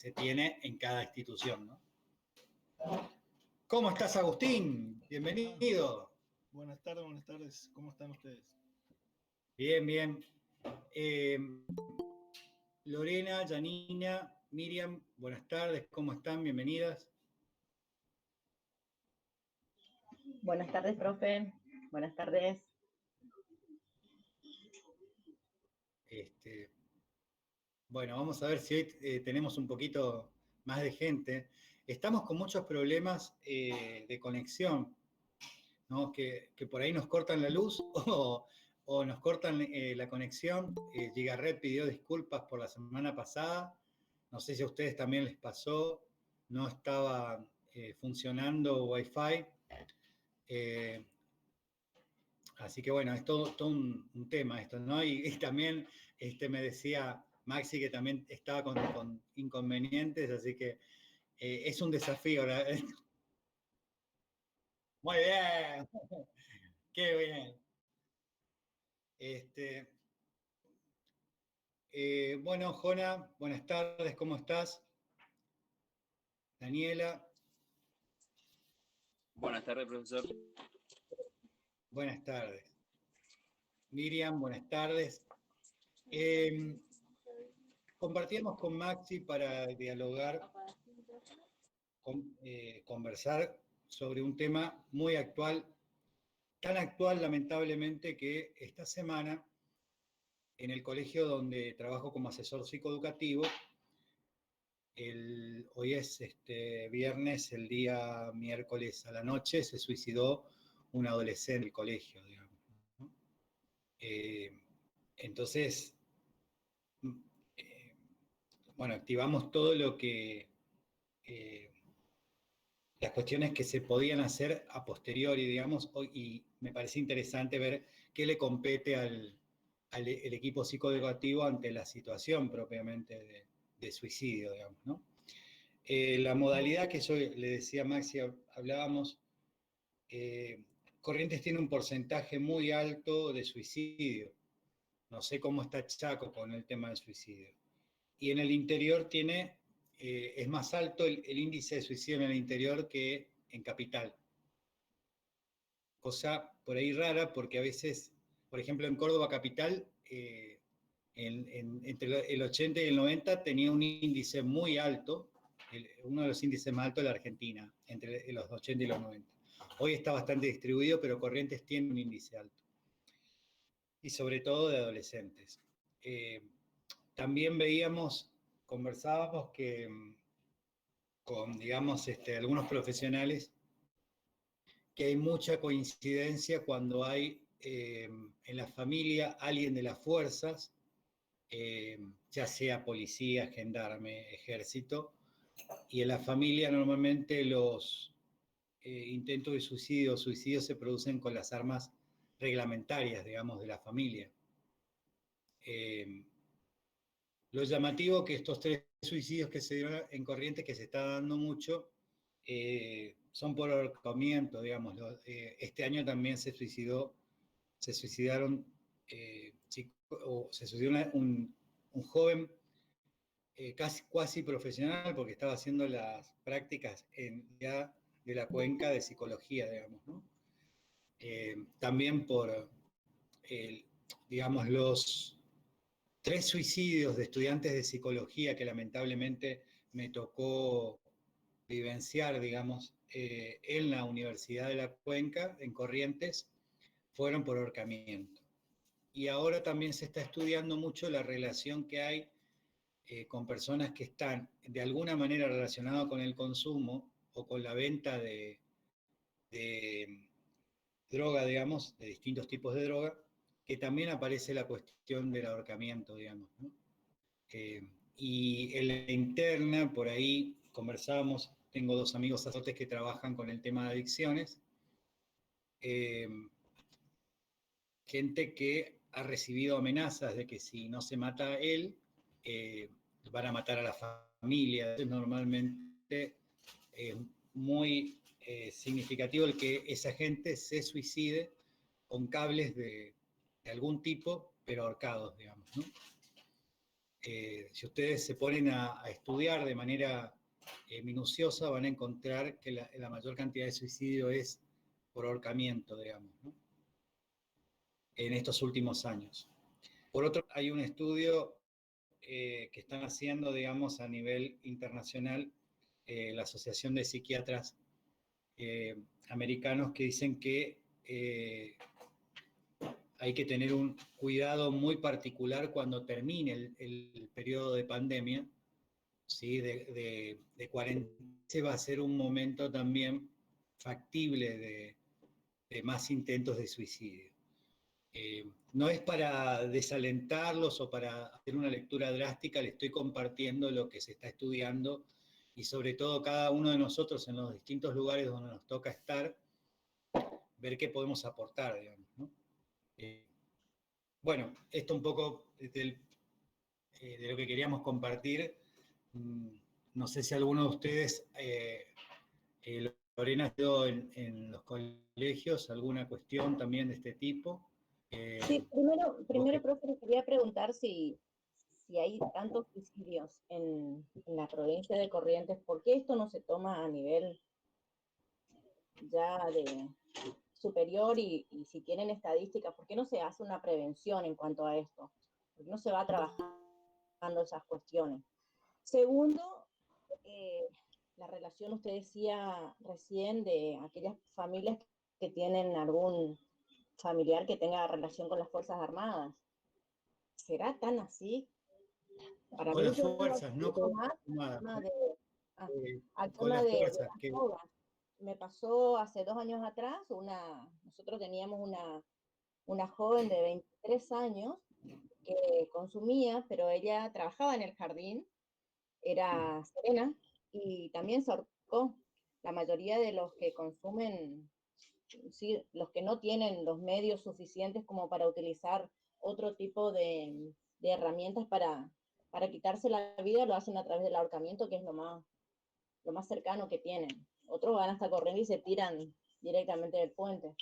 se tiene en cada institución, ¿no? ¿Cómo estás, Agustín? Bienvenido. Buenas tardes. ¿Cómo están ustedes? Bien, bien. Lorena, Janina, Miriam, buenas tardes, ¿cómo están? Bienvenidas. Buenas tardes, profe. Buenas tardes. Bueno, vamos a ver si hoy tenemos un poquito más de gente. Estamos con muchos problemas de conexión, ¿no? Que por ahí nos cortan la luz o nos cortan la conexión. Gigaret pidió disculpas por la semana pasada. No sé si a ustedes también les pasó. No estaba funcionando Wi-Fi. Así que bueno, es todo un tema esto, ¿no? Y también me decía Maxi que también estaba con inconvenientes, así que es un desafío. Muy bien, qué bien. Bueno, Jona, buenas tardes, ¿cómo estás? Daniela. Buenas tardes, profesor. Buenas tardes. Miriam, buenas tardes. Compartíamos con Maxi para dialogar, conversar sobre un tema muy actual, tan actual lamentablemente que esta semana en el colegio donde trabajo como asesor psicoeducativo, hoy es viernes, el día miércoles a la noche se suicidó un adolescente del colegio, digamos, ¿no? Entonces, bueno, activamos todo lo que, las cuestiones que se podían hacer a posteriori, digamos, y me parece interesante ver qué le compete al el equipo psicoeducativo ante la situación propiamente de suicidio, digamos, ¿no? La modalidad que yo le decía a Maxi, hablábamos, Corrientes tiene un porcentaje muy alto de suicidio. No sé cómo está Chaco con el tema del suicidio. Y en el interior es más alto el índice de suicidio en el interior que en capital. Cosa por ahí rara, porque a veces, por ejemplo, en Córdoba capital, entre el 80 y el 90 tenía un índice muy alto, uno de los índices más altos de la Argentina, entre los 80 y los 90. Hoy está bastante distribuido, pero Corrientes tiene un índice alto. Y sobre todo de adolescentes. También conversábamos con, digamos, algunos profesionales, que hay mucha coincidencia cuando hay en la familia alguien de las fuerzas, ya sea policía, gendarme, ejército, y en la familia normalmente los intentos de suicidio o suicidios se producen con las armas reglamentarias, digamos, de la familia. Lo llamativo que estos 3 suicidios que se dieron en Corrientes, que se está dando mucho, son por ahorcamiento, digamos. Este año también se suicidó un joven casi profesional, porque estaba haciendo las prácticas ya de la cuenca de psicología, digamos, ¿no? También por, digamos, los 3 suicidios de estudiantes de psicología que lamentablemente me tocó vivenciar, digamos, en la Universidad de la Cuenca, en Corrientes, fueron por ahorcamiento. Y ahora también se está estudiando mucho la relación que hay con personas que están de alguna manera relacionadas con el consumo o con la venta de droga, digamos, de distintos tipos de droga, que también aparece la cuestión del ahorcamiento, digamos, ¿no? Y en la interna, por ahí conversábamos, tengo 2 amigos sacerdotes que trabajan con el tema de adicciones, gente que ha recibido amenazas de que si no se mata a él, van a matar a la familia. Entonces, normalmente es muy significativo el que esa gente se suicide con cables de algún tipo, pero ahorcados, digamos, ¿no? Si ustedes se ponen a estudiar de manera minuciosa, van a encontrar que la mayor cantidad de suicidio es por ahorcamiento, digamos, ¿no? En estos últimos años. Por otro, hay un estudio que están haciendo, digamos, a nivel internacional, la Asociación de Psiquiatras Americanos, que dicen que hay que tener un cuidado muy particular cuando termine el periodo de pandemia, ¿sí? de cuarentena. Va a ser un momento también factible de más intentos de suicidio. No es para desalentarlos o para hacer una lectura drástica, le estoy compartiendo lo que se está estudiando y sobre todo cada uno de nosotros en los distintos lugares donde nos toca estar, ver qué podemos aportar, digamos, ¿no? Bueno, esto un poco de lo que queríamos compartir. No sé si alguno de ustedes, Lorena, ha estado en los colegios, alguna cuestión también de este tipo. Sí, primero, profe, les quería preguntar si hay tantos suicidios en la provincia de Corrientes, ¿por qué esto no se toma a nivel ya de superior y si tienen estadísticas, ¿por qué no se hace una prevención en cuanto a esto? ¿Por qué no se va trabajando esas cuestiones? Segundo, la relación, usted decía recién, de aquellas familias que tienen algún familiar que tenga relación con las Fuerzas Armadas. ¿Será tan así? Para con mí las yo fuerzas, no con más nada, al con tema las de fuerzas. las drogas. Me pasó hace 2 años atrás, nosotros teníamos una joven de 23 años que consumía, pero ella trabajaba en el jardín, era serena, y también se ahorcó. La mayoría de los que consumen, sí, los que no tienen los medios suficientes como para utilizar otro tipo de herramientas para quitarse la vida, lo hacen a través del ahorcamiento, que es lo más cercano que tienen. Otros van hasta corriendo y se tiran directamente del puente.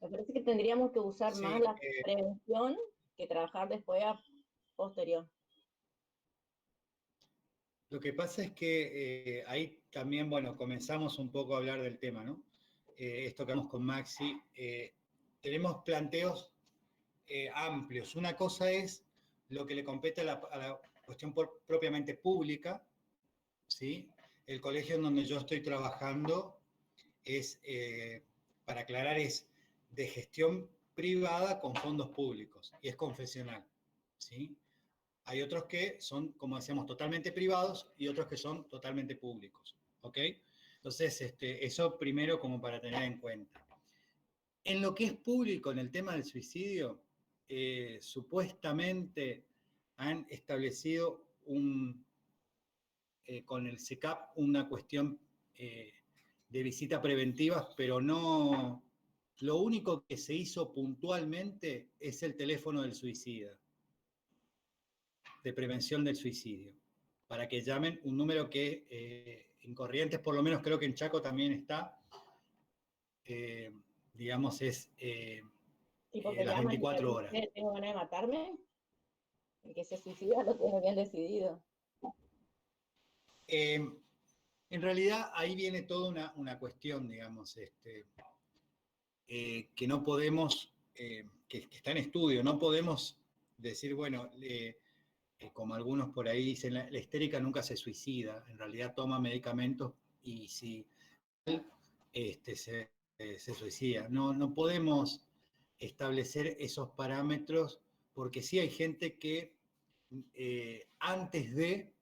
Me parece que tendríamos que usar más Sí, la prevención que trabajar después a posterior. lo que pasa es que ahí también, bueno, comenzamos un poco a hablar del tema, ¿no? Esto que vamos con Maxi. Tenemos planteos amplios. Una cosa es lo que le compete a la cuestión propiamente pública, ¿sí? El colegio en donde yo estoy trabajando es, para aclarar, es de gestión privada con fondos públicos y es confesional, ¿sí? Hay otros que son, como decíamos, totalmente privados y otros que son totalmente públicos, ¿ok? Entonces, eso primero como para tener en cuenta. En lo que es público, en el tema del suicidio, supuestamente han establecido con el SECAP una cuestión de visita preventiva, pero no. Lo único que se hizo puntualmente es el teléfono del suicida, de prevención del suicidio, para que llamen un número que en Corrientes, por lo menos creo que en Chaco también está, digamos, es Tipo que las llaman y 24 horas. tengo ganas de matarme, el que se suicida lo tiene bien decidido. En realidad ahí viene toda una cuestión, digamos, que no podemos, que está en estudio, no podemos decir, bueno, como algunos por ahí dicen, la histérica nunca se suicida, en realidad toma medicamentos y si se suicida. No podemos establecer esos parámetros porque sí hay gente que antes de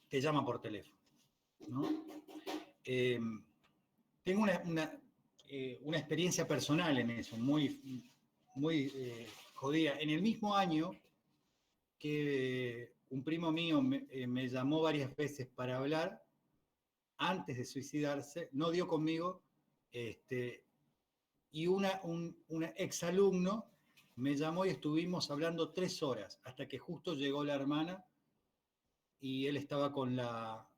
te llama por teléfono, ¿no? Tengo una experiencia personal en eso, muy jodida. En el mismo año que un primo mío me llamó varias veces para hablar, antes de suicidarse, no dio conmigo, y un exalumno me llamó y estuvimos hablando 3 horas, hasta que justo llegó la hermana y él estaba con la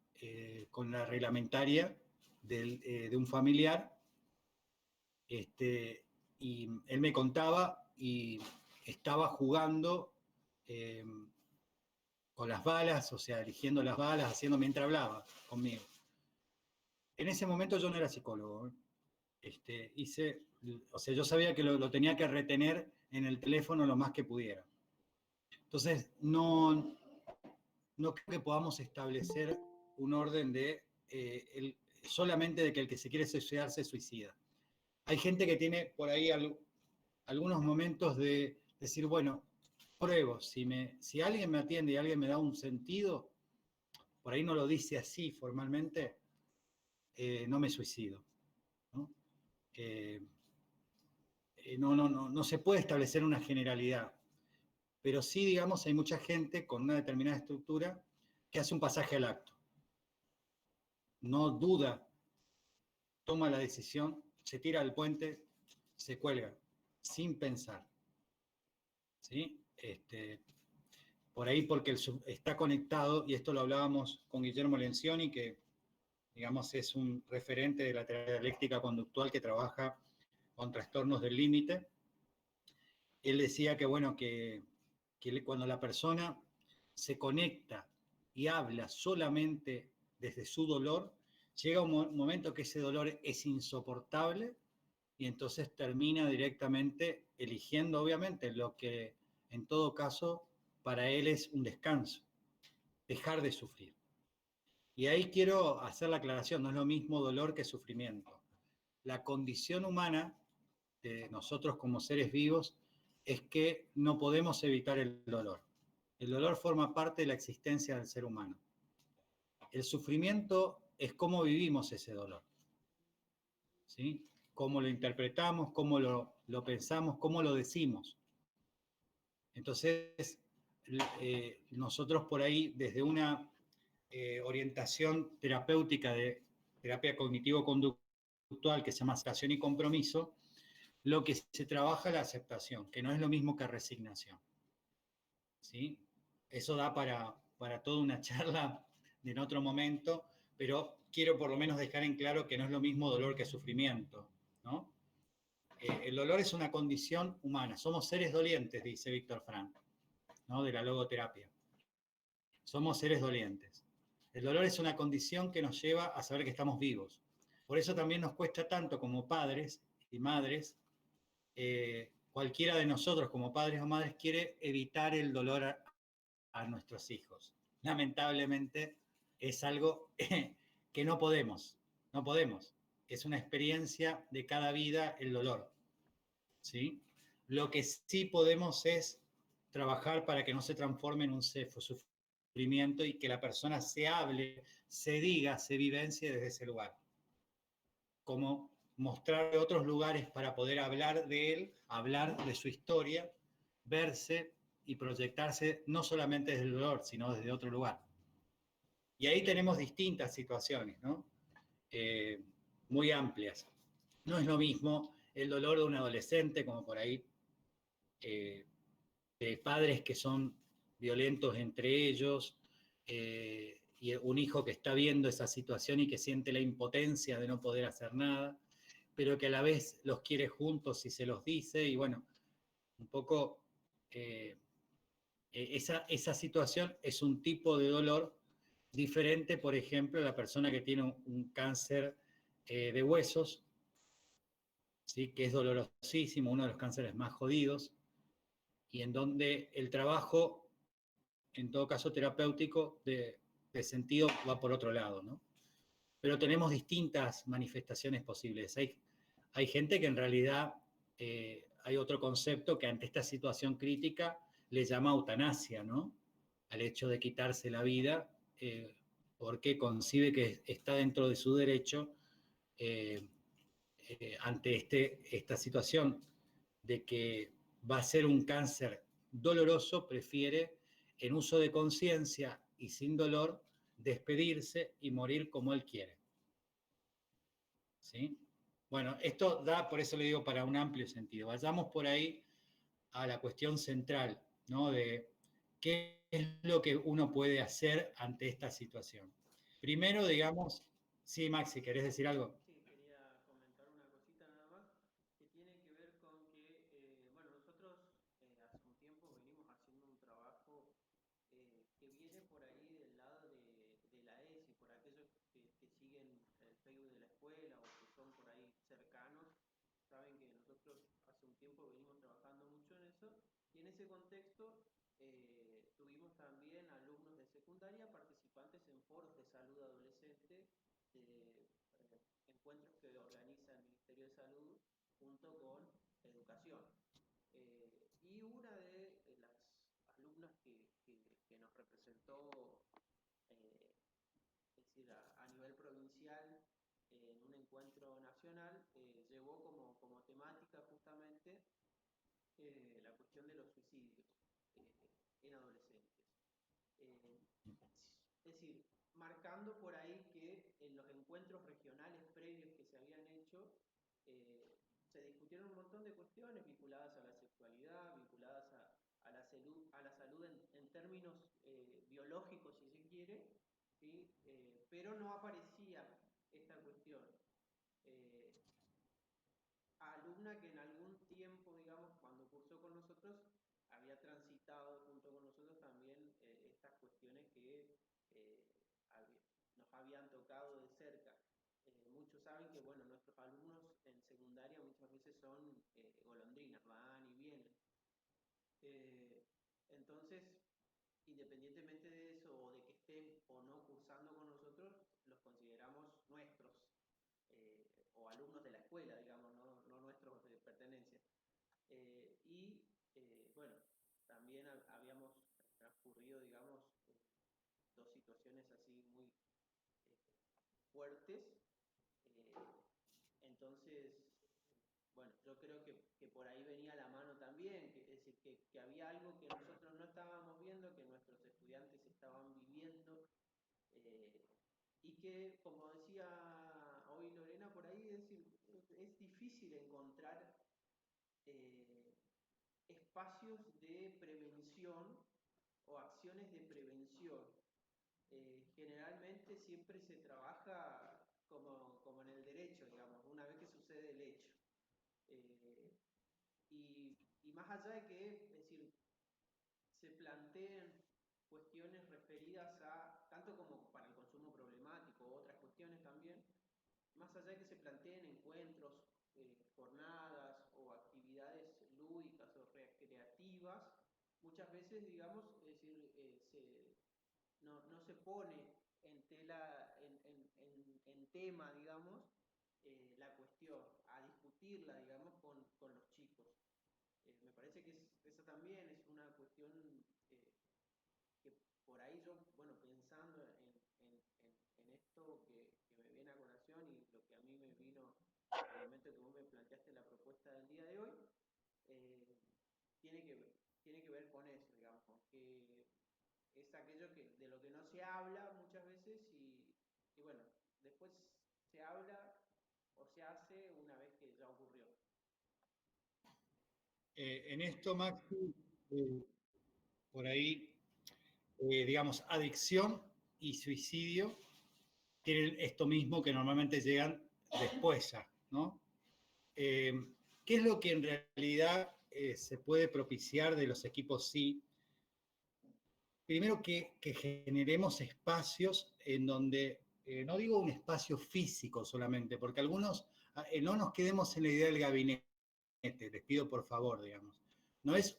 reglamentaria de un familiar, y él me contaba y estaba jugando con las balas, o sea, eligiendo las balas, haciendo mientras hablaba conmigo. En ese momento yo no era psicólogo. O sea, yo sabía que lo tenía que retener en el teléfono lo más que pudiera. Entonces, no creo que podamos establecer un orden de solamente de que el que se quiere suicidar se suicida. Hay gente que tiene por ahí algunos momentos de decir, bueno, pruebo, si alguien me atiende y alguien me da un sentido, por ahí no lo dice así formalmente, no me suicido. ¿No? No se puede establecer una generalidad, pero sí, digamos, hay mucha gente con una determinada estructura que hace un pasaje al acto. No duda, toma la decisión, se tira al puente, se cuelga, sin pensar. ¿Sí? Por ahí porque está conectado, y esto lo hablábamos con Guillermo Lencioni, que digamos es un referente de la terapia dialéctica conductual que trabaja con trastornos del límite. Él decía que, bueno, que cuando la persona se conecta y habla solamente desde su dolor, llega un momento que ese dolor es insoportable y entonces termina directamente eligiendo, obviamente, lo que en todo caso para él es un descanso, dejar de sufrir. Y ahí quiero hacer la aclaración, no es lo mismo dolor que sufrimiento. La condición humana de nosotros como seres vivos es que no podemos evitar el dolor. El dolor forma parte de la existencia del ser humano. El sufrimiento es cómo vivimos ese dolor, ¿sí? Cómo lo interpretamos, cómo lo pensamos, cómo lo decimos. Entonces, nosotros por ahí, desde una orientación terapéutica de terapia cognitivo-conductual que se llama aceptación y compromiso, lo que se trabaja es la aceptación, que no es lo mismo que resignación. ¿Sí? Eso da para toda una charla en otro momento, pero quiero por lo menos dejar en claro que no es lo mismo dolor que sufrimiento, ¿no? El dolor es una condición humana, somos seres dolientes, dice Víctor Frank, ¿no? De la logoterapia. Somos seres dolientes. El dolor es una condición que nos lleva a saber que estamos vivos. Por eso también nos cuesta tanto como padres y madres, cualquiera de nosotros como padres o madres quiere evitar el dolor a nuestros hijos. Lamentablemente es algo que no podemos. Es una experiencia de cada vida el dolor. ¿Sí? Lo que sí podemos es trabajar para que no se transforme en un sufrimiento y que la persona se hable, se diga, se vivencie desde ese lugar. Como mostrar otros lugares para poder hablar de él, hablar de su historia, verse y proyectarse no solamente desde el dolor, sino desde otro lugar. Y ahí tenemos distintas situaciones, ¿no? Muy amplias. No es lo mismo el dolor de un adolescente, como por ahí, de padres que son violentos entre ellos, y un hijo que está viendo esa situación y que siente la impotencia de no poder hacer nada, pero que a la vez los quiere juntos y se los dice, y bueno, un poco esa situación es un tipo de dolor diferente, por ejemplo, a la persona que tiene un cáncer de huesos, ¿sí? Que es dolorosísimo, uno de los cánceres más jodidos, y en donde el trabajo, en todo caso terapéutico, de sentido va por otro lado, ¿no? Pero tenemos distintas manifestaciones posibles. Hay gente que en realidad hay otro concepto que ante esta situación crítica le llama eutanasia, ¿no? Al hecho de quitarse la vida, porque concibe que está dentro de su derecho ante esta situación de que va a ser un cáncer doloroso, prefiere en uso de conciencia y sin dolor despedirse y morir como él quiere. ¿Sí? Bueno, esto da, por eso le digo, para un amplio sentido. Vayamos por ahí a la cuestión central, ¿no? De qué es lo que uno puede hacer ante esta situación. Primero, digamos, sí, Maxi, ¿querés decir algo? Sí, quería comentar una cosita nada más que tiene que ver con que, bueno, nosotros hace un tiempo venimos haciendo un trabajo escuela o que son por ahí cercanos, saben que nosotros hace un tiempo venimos trabajando mucho en eso, y en ese contexto tuvimos también alumnos de secundaria participantes en foros de salud adolescente, encuentros que organiza el Ministerio de Salud junto con Educación. Y una de las alumnas que nos representó, es decir, a nivel provincial, en un encuentro nacional, llevó como temática justamente la cuestión de los suicidios en adolescentes. Es decir, marcando por ahí que en los encuentros regionales previos que se habían hecho, se discutieron un montón de cuestiones vinculadas a la sexualidad, vinculadas a la salud en términos biológicos, si se quiere, ¿sí? Pero no aparecía esta cuestión. Alumna que en algún tiempo, digamos, cuando cursó con nosotros, había transitado junto con nosotros también estas cuestiones que nos habían tocado de cerca. Muchos saben que, bueno, nuestros alumnos en secundaria muchas veces son golondrinas, van y vienen. Entonces, independientemente de eso, o de que estén o no cursando con nosotros, los consideramos nuestros, o alumnos de la escuela, digamos, no nuestros de pertenencia. Bueno, también habíamos transcurrido, digamos, dos situaciones así muy fuertes. Entonces, bueno, yo creo que por ahí venía la mano también, es decir, que había algo que nosotros no estábamos viendo, que nuestros estudiantes estaban viviendo, y que, como decía hoy Lorena por ahí, es decir, es difícil encontrar espacios de prevención o acciones de prevención. Generalmente siempre se trabaja como en el derecho, digamos, una vez que sucede el hecho. Y más allá de que, es decir, se planteen cuestiones referidas a, tanto como para el consumo problemático, otras cuestiones también, más allá de que se planteen encuentros, jornadas o actividades lúdicas o recreativas, muchas veces, digamos, es decir, no se pone en tela, en tema, digamos, la cuestión, a discutirla, digamos, con los chicos. Me parece que esa también es una cuestión que por ahí yo, bueno, pensando en esto que me viene a colación y lo que a mí me vino al momento que vos me planteaste la propuesta del día de hoy, tiene que ver con eso, digamos, que es aquello de lo que no se habla muchas veces y bueno, después se habla o se hace una vez que ya ocurrió. En esto, Maxi, por ahí, digamos, adicción y suicidio tienen esto mismo que normalmente llegan después ya, ¿no? ¿Qué es lo que en realidad se puede propiciar de los equipos sí? Primero que generemos espacios en donde, no digo un espacio físico solamente, porque algunos, no nos quedemos en la idea del gabinete, les pido por favor, digamos. No es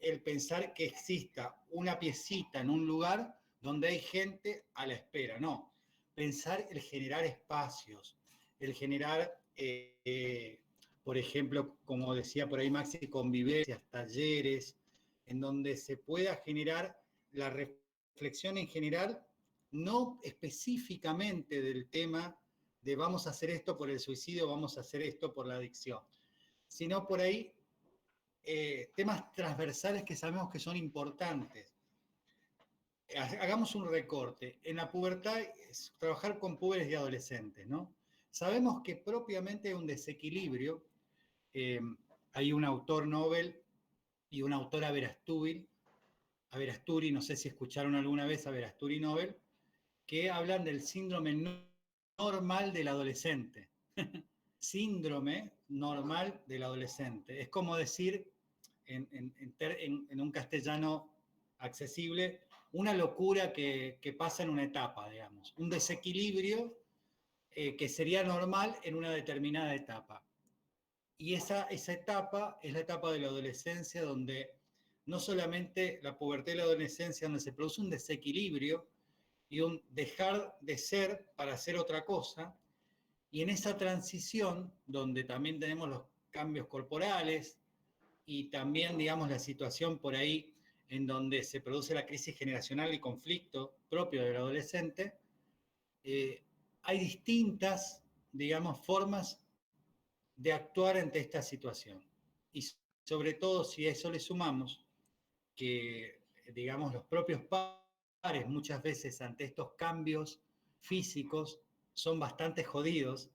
el pensar que exista una piecita en un lugar donde hay gente a la espera, no. Pensar el generar espacios, el generar, por ejemplo, como decía por ahí Maxi, convivencias, talleres, en donde se pueda generar la reflexión en general, no específicamente del tema de vamos a hacer esto por el suicidio, vamos a hacer esto por la adicción, sino por ahí temas transversales que sabemos que son importantes. Hagamos un recorte. En la pubertad, trabajar con púberes y adolescentes, ¿no? Sabemos que propiamente hay un desequilibrio. Hay un autor Nobel y una autora Verasturi, no sé si escucharon alguna vez a Verasturi y Nobel, que hablan del síndrome normal del adolescente. Síndrome normal del adolescente. Es como decir, en un castellano accesible, una locura que pasa en una etapa, digamos. Un desequilibrio que sería normal en una determinada etapa. Y esa etapa es la etapa de la adolescencia, donde no solamente la pubertad y la adolescencia, donde se produce un desequilibrio y un dejar de ser para hacer otra cosa, y en esa transición, donde también tenemos los cambios corporales y también, digamos, la situación por ahí en donde se produce la crisis generacional y conflicto propio del adolescente, hay distintas, digamos, formas de actuar ante esta situación. Y sobre todo si a eso le sumamos que, digamos, los propios padres muchas veces ante estos cambios físicos son bastante jodidos.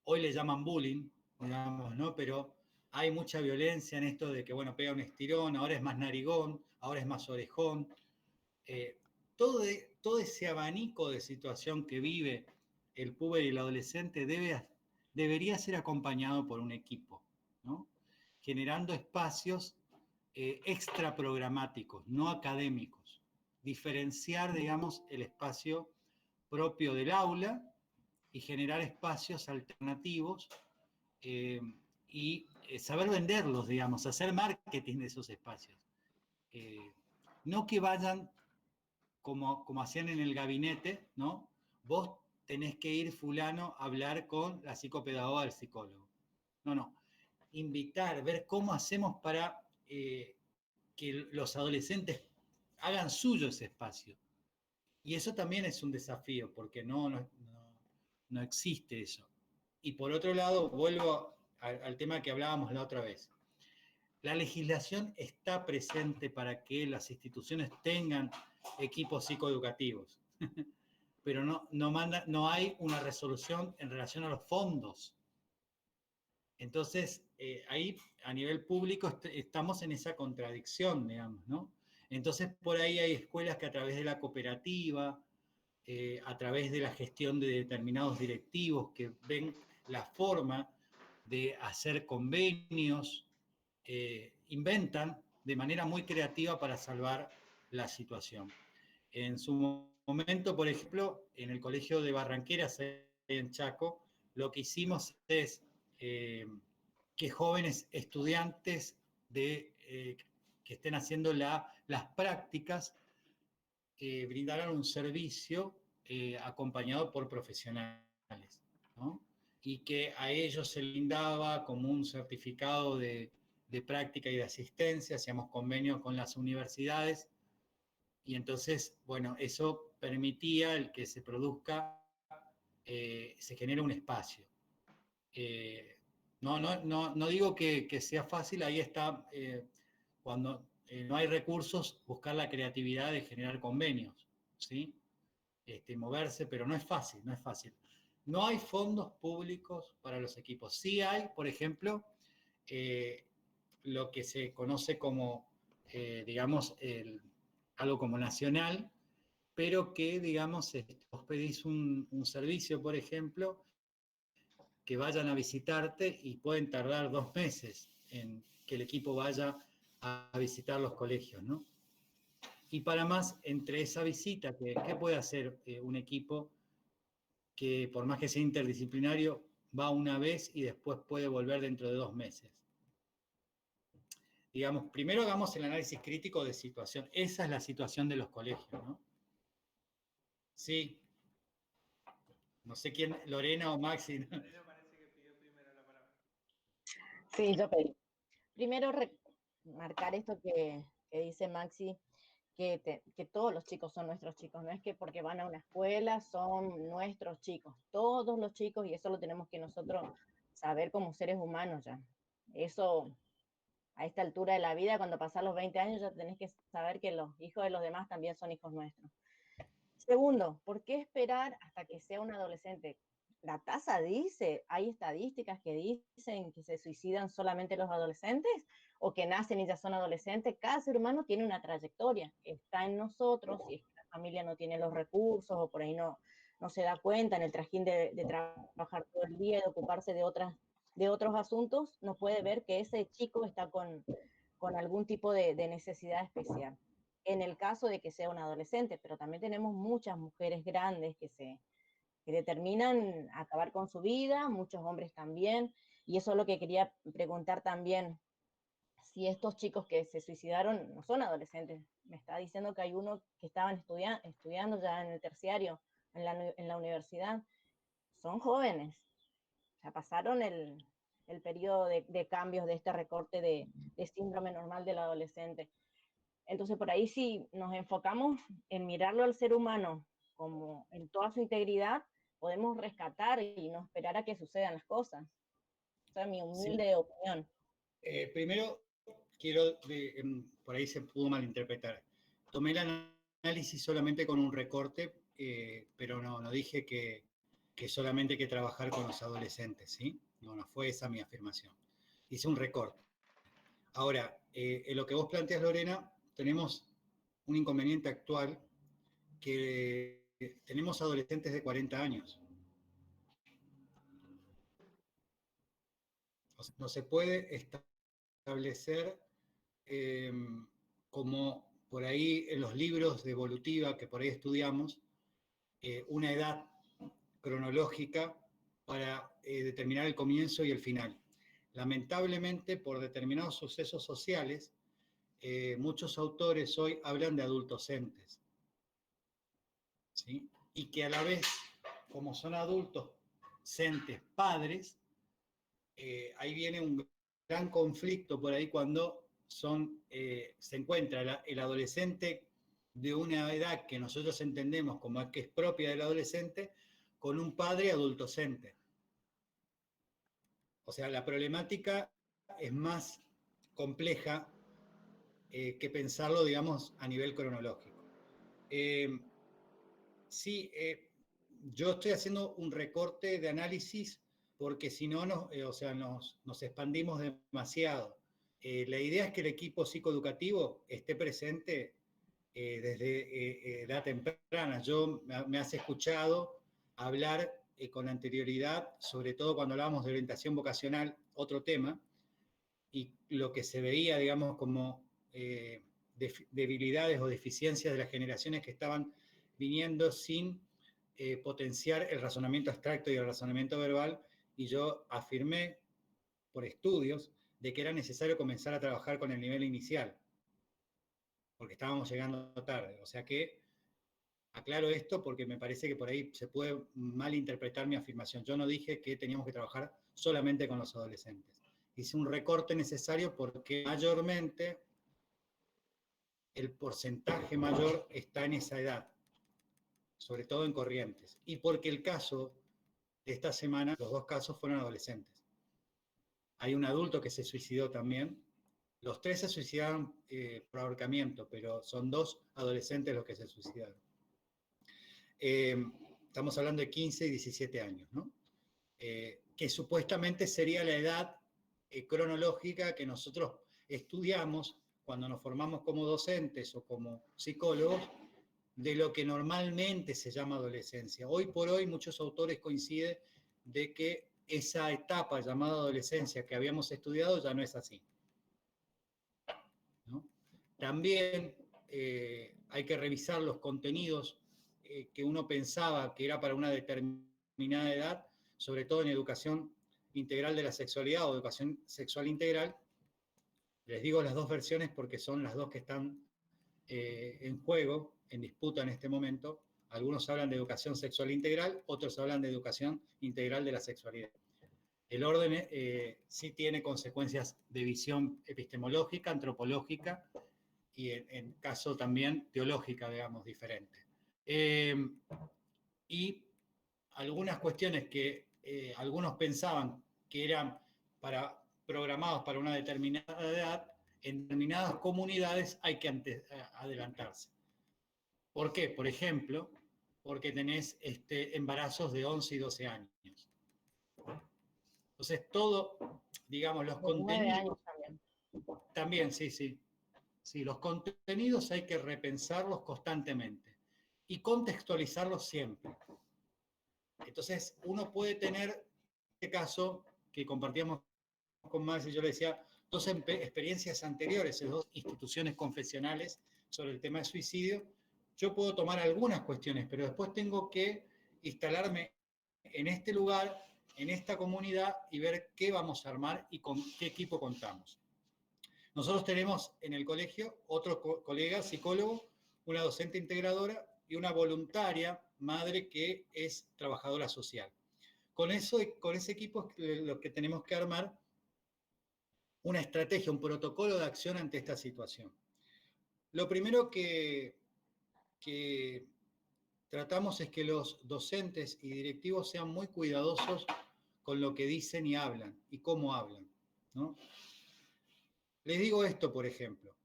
Hoy le llaman bullying, digamos, ¿no? Pero hay mucha violencia en esto de que, bueno, pega un estirón, ahora es más narigón, ahora es más orejón. Eh, todo ese abanico de situación que vive el puber y el adolescente debería ser acompañado por un equipo, ¿no? Generando espacios extra programáticos, no académicos. Diferenciar, digamos, el espacio propio del aula y generar espacios alternativos eh, y saber venderlos, digamos, hacer marketing de esos espacios. No que vayan como hacían en el gabinete, ¿no? Vos tenés que ir fulano a hablar con la psicopedagoga del psicólogo. No. Invitar, ver cómo hacemos para que los adolescentes hagan suyo ese espacio. Y eso también es un desafío, porque no existe eso. Y por otro lado, vuelvo al tema que hablábamos la otra vez. La legislación está presente para que las instituciones tengan equipos psicoeducativos, pero no hay una resolución en relación a los fondos. Entonces, ahí a nivel público estamos en esa contradicción, digamos, ¿no? Entonces, por ahí hay escuelas que a través de la cooperativa, a través de la gestión de determinados directivos que ven la forma de hacer convenios, inventan de manera muy creativa para salvar la situación. En su momento, por ejemplo, en el colegio de Barranqueras, en Chaco, lo que hicimos es que jóvenes estudiantes que estén haciendo las prácticas brindaran un servicio acompañado por profesionales, ¿no? Y que a ellos se brindaba como un certificado de práctica y de asistencia, hacíamos convenios con las universidades, y entonces, bueno, eso permitía el que se produzca, se genere un espacio. No digo que sea fácil, ahí está, cuando no hay recursos, buscar la creatividad de generar convenios, ¿sí? Moverse, pero no es fácil, no es fácil. No hay fondos públicos para los equipos. Sí hay, por ejemplo, lo que se conoce como, digamos, algo como nacional, pero que, digamos, vos pedís un servicio, por ejemplo, que vayan a visitarte y pueden tardar 2 meses en que el equipo vaya a visitar los colegios, ¿no? Y para más, entre esa visita, ¿qué puede hacer un equipo que por más que sea interdisciplinario, va una vez y después puede volver dentro de 2 meses? Digamos, primero hagamos el análisis crítico de situación. Esa es la situación de los colegios, ¿no? Sí. No sé quién, Lorena o Maxi, ¿no? Lorena parece que pidió primero la palabra. Sí, yo pedí. Primero, marcar esto que dice Maxi, que todos los chicos son nuestros chicos, no es que porque van a una escuela son nuestros chicos, todos los chicos, y eso lo tenemos que nosotros saber como seres humanos ya. Eso, a esta altura de la vida, cuando pasas los 20 años, ya tenés que saber que los hijos de los demás también son hijos nuestros. Segundo, ¿por qué esperar hasta que sea un adolescente? La tasa dice, hay estadísticas que dicen que se suicidan solamente los adolescentes o que nacen y ya son adolescentes. Cada ser humano tiene una trayectoria, está en nosotros, si es que la familia no tiene los recursos o por ahí no se da cuenta en el trajín de trabajar todo el día, de ocuparse de otros asuntos, no puede ver que ese chico está con algún tipo de necesidad especial en el caso de que sea un adolescente, pero también tenemos muchas mujeres grandes que determinan acabar con su vida, muchos hombres también, y eso es lo que quería preguntar también, si estos chicos que se suicidaron no son adolescentes. Me está diciendo que hay uno que estaban estudiando ya en el terciario, en la universidad, son jóvenes, ya pasaron el periodo de cambios de este recorte de síndrome normal del adolescente. Entonces, por ahí si nos enfocamos en mirarlo al ser humano como en toda su integridad, podemos rescatar y no esperar a que sucedan las cosas. Esa es mi humilde opinión. Primero, quiero, por ahí se pudo malinterpretar. Tomé el análisis solamente con un recorte, pero no dije que solamente hay que trabajar con los adolescentes, ¿sí? No fue esa mi afirmación. Hice un recorte. Ahora, en lo que vos planteas, Lorena, tenemos un inconveniente actual, que tenemos adolescentes de 40 años. O sea, no se puede establecer como por ahí en los libros de evolutiva que por ahí estudiamos, una edad cronológica para determinar el comienzo y el final. Lamentablemente, por determinados sucesos sociales, muchos autores hoy hablan de adultocentes, ¿sí? Y que a la vez, como son adultocentes padres, ahí viene un gran conflicto por ahí cuando se encuentra el adolescente de una edad que nosotros entendemos como que es propia del adolescente, con un padre adultocente. O sea, la problemática es más compleja que pensarlo, digamos, a nivel cronológico. Sí, yo estoy haciendo un recorte de análisis porque si no, nos expandimos demasiado. La idea es que el equipo psicoeducativo esté presente desde edad temprana. Me has escuchado hablar con anterioridad, sobre todo cuando hablábamos de orientación vocacional, otro tema, y lo que se veía, digamos, como debilidades o deficiencias de las generaciones que estaban viniendo sin potenciar el razonamiento abstracto y el razonamiento verbal, y yo afirmé por estudios de que era necesario comenzar a trabajar con el nivel inicial, porque estábamos llegando tarde. O sea que aclaro esto porque me parece que por ahí se puede malinterpretar mi afirmación. Yo no dije que teníamos que trabajar solamente con los adolescentes. Hice un recorte necesario porque mayormente el porcentaje mayor está en esa edad, sobre todo en Corrientes, y porque el caso de esta semana, los dos casos fueron adolescentes. Hay un adulto que se suicidó también. Los tres se suicidaron por ahorcamiento, pero son dos adolescentes los que se suicidaron. Estamos hablando de 15 y 17 años, ¿no? Que supuestamente sería la edad cronológica que nosotros estudiamos cuando nos formamos como docentes o como psicólogos, de lo que normalmente se llama adolescencia. Hoy por hoy muchos autores coinciden de que esa etapa llamada adolescencia que habíamos estudiado ya no es así, ¿no? También hay que revisar los contenidos que uno pensaba que era para una determinada edad, sobre todo en educación integral de la sexualidad o educación sexual integral. Les digo las dos versiones porque son las dos que están en juego, en disputa en este momento. Algunos hablan de educación sexual integral, otros hablan de educación integral de la sexualidad. El orden sí tiene consecuencias de visión epistemológica, antropológica y en caso también teológica, digamos, diferente. Y algunas cuestiones que algunos pensaban que eran programados para una determinada edad, en determinadas comunidades hay que adelantarse. ¿Por qué? Por ejemplo, porque tenés embarazos de 11 y 12 años. Entonces, todo, digamos, los contenidos... 9 años también. También, sí. Sí, los contenidos hay que repensarlos constantemente y contextualizarlos siempre. Entonces, uno puede tener, en este caso, que compartíamos con Max y yo le decía, dos experiencias anteriores en dos instituciones confesionales sobre el tema de suicidio. Yo puedo tomar algunas cuestiones, pero después tengo que instalarme en este lugar, en esta comunidad y ver qué vamos a armar y con qué equipo contamos. Nosotros tenemos en el colegio otro colega psicólogo, una docente integradora y una voluntaria madre que es trabajadora social. Con eso, con ese equipo es lo que tenemos que armar una estrategia, un protocolo de acción ante esta situación. Lo primero que tratamos es que los docentes y directivos sean muy cuidadosos con lo que dicen y hablan y cómo hablan, ¿no? Les digo esto, por ejemplo.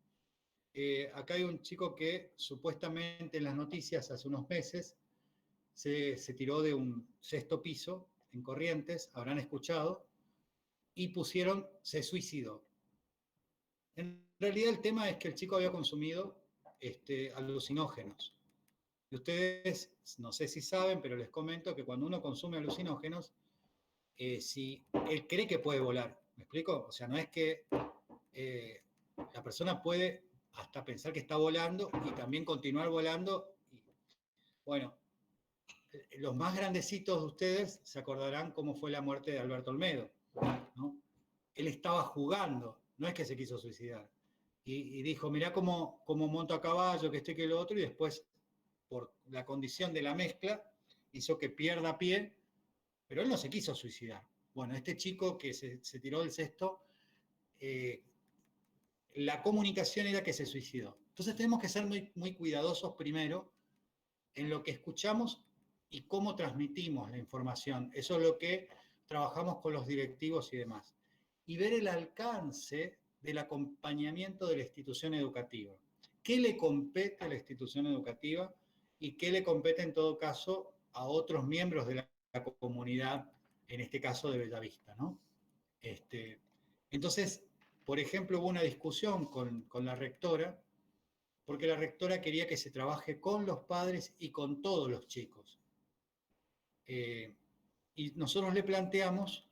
Acá hay un chico que supuestamente en las noticias hace unos meses se tiró de un 6º piso en Corrientes, habrán escuchado, y pusieron se suicidó. En realidad el tema es que el chico había consumido alucinógenos. Y ustedes, no sé si saben, pero les comento que cuando uno consume alucinógenos, si él cree que puede volar, ¿me explico? O sea, no es que la persona puede hasta pensar que está volando y también continuar volando. Y, bueno, los más grandecitos de ustedes se acordarán cómo fue la muerte de Alberto Olmedo, ¿no? Él estaba jugando, no es que se quiso suicidar. Y dijo, mirá cómo monto a caballo, que esto y que lo otro, y después, por la condición de la mezcla, hizo que pierda pie, pero él no se quiso suicidar. Bueno, este chico que se tiró del 6º, la comunicación era que se suicidó. Entonces tenemos que ser muy, muy cuidadosos primero en lo que escuchamos y cómo transmitimos la información. Eso es lo que trabajamos con los directivos y demás. Y ver el alcance del acompañamiento de la institución educativa. ¿Qué le compete a la institución educativa y qué le compete en todo caso a otros miembros de la comunidad, en este caso de Bellavista, ¿no? Entonces, por ejemplo, hubo una discusión con la rectora, porque la rectora quería que se trabaje con los padres y con todos los chicos. Y nosotros le planteamos,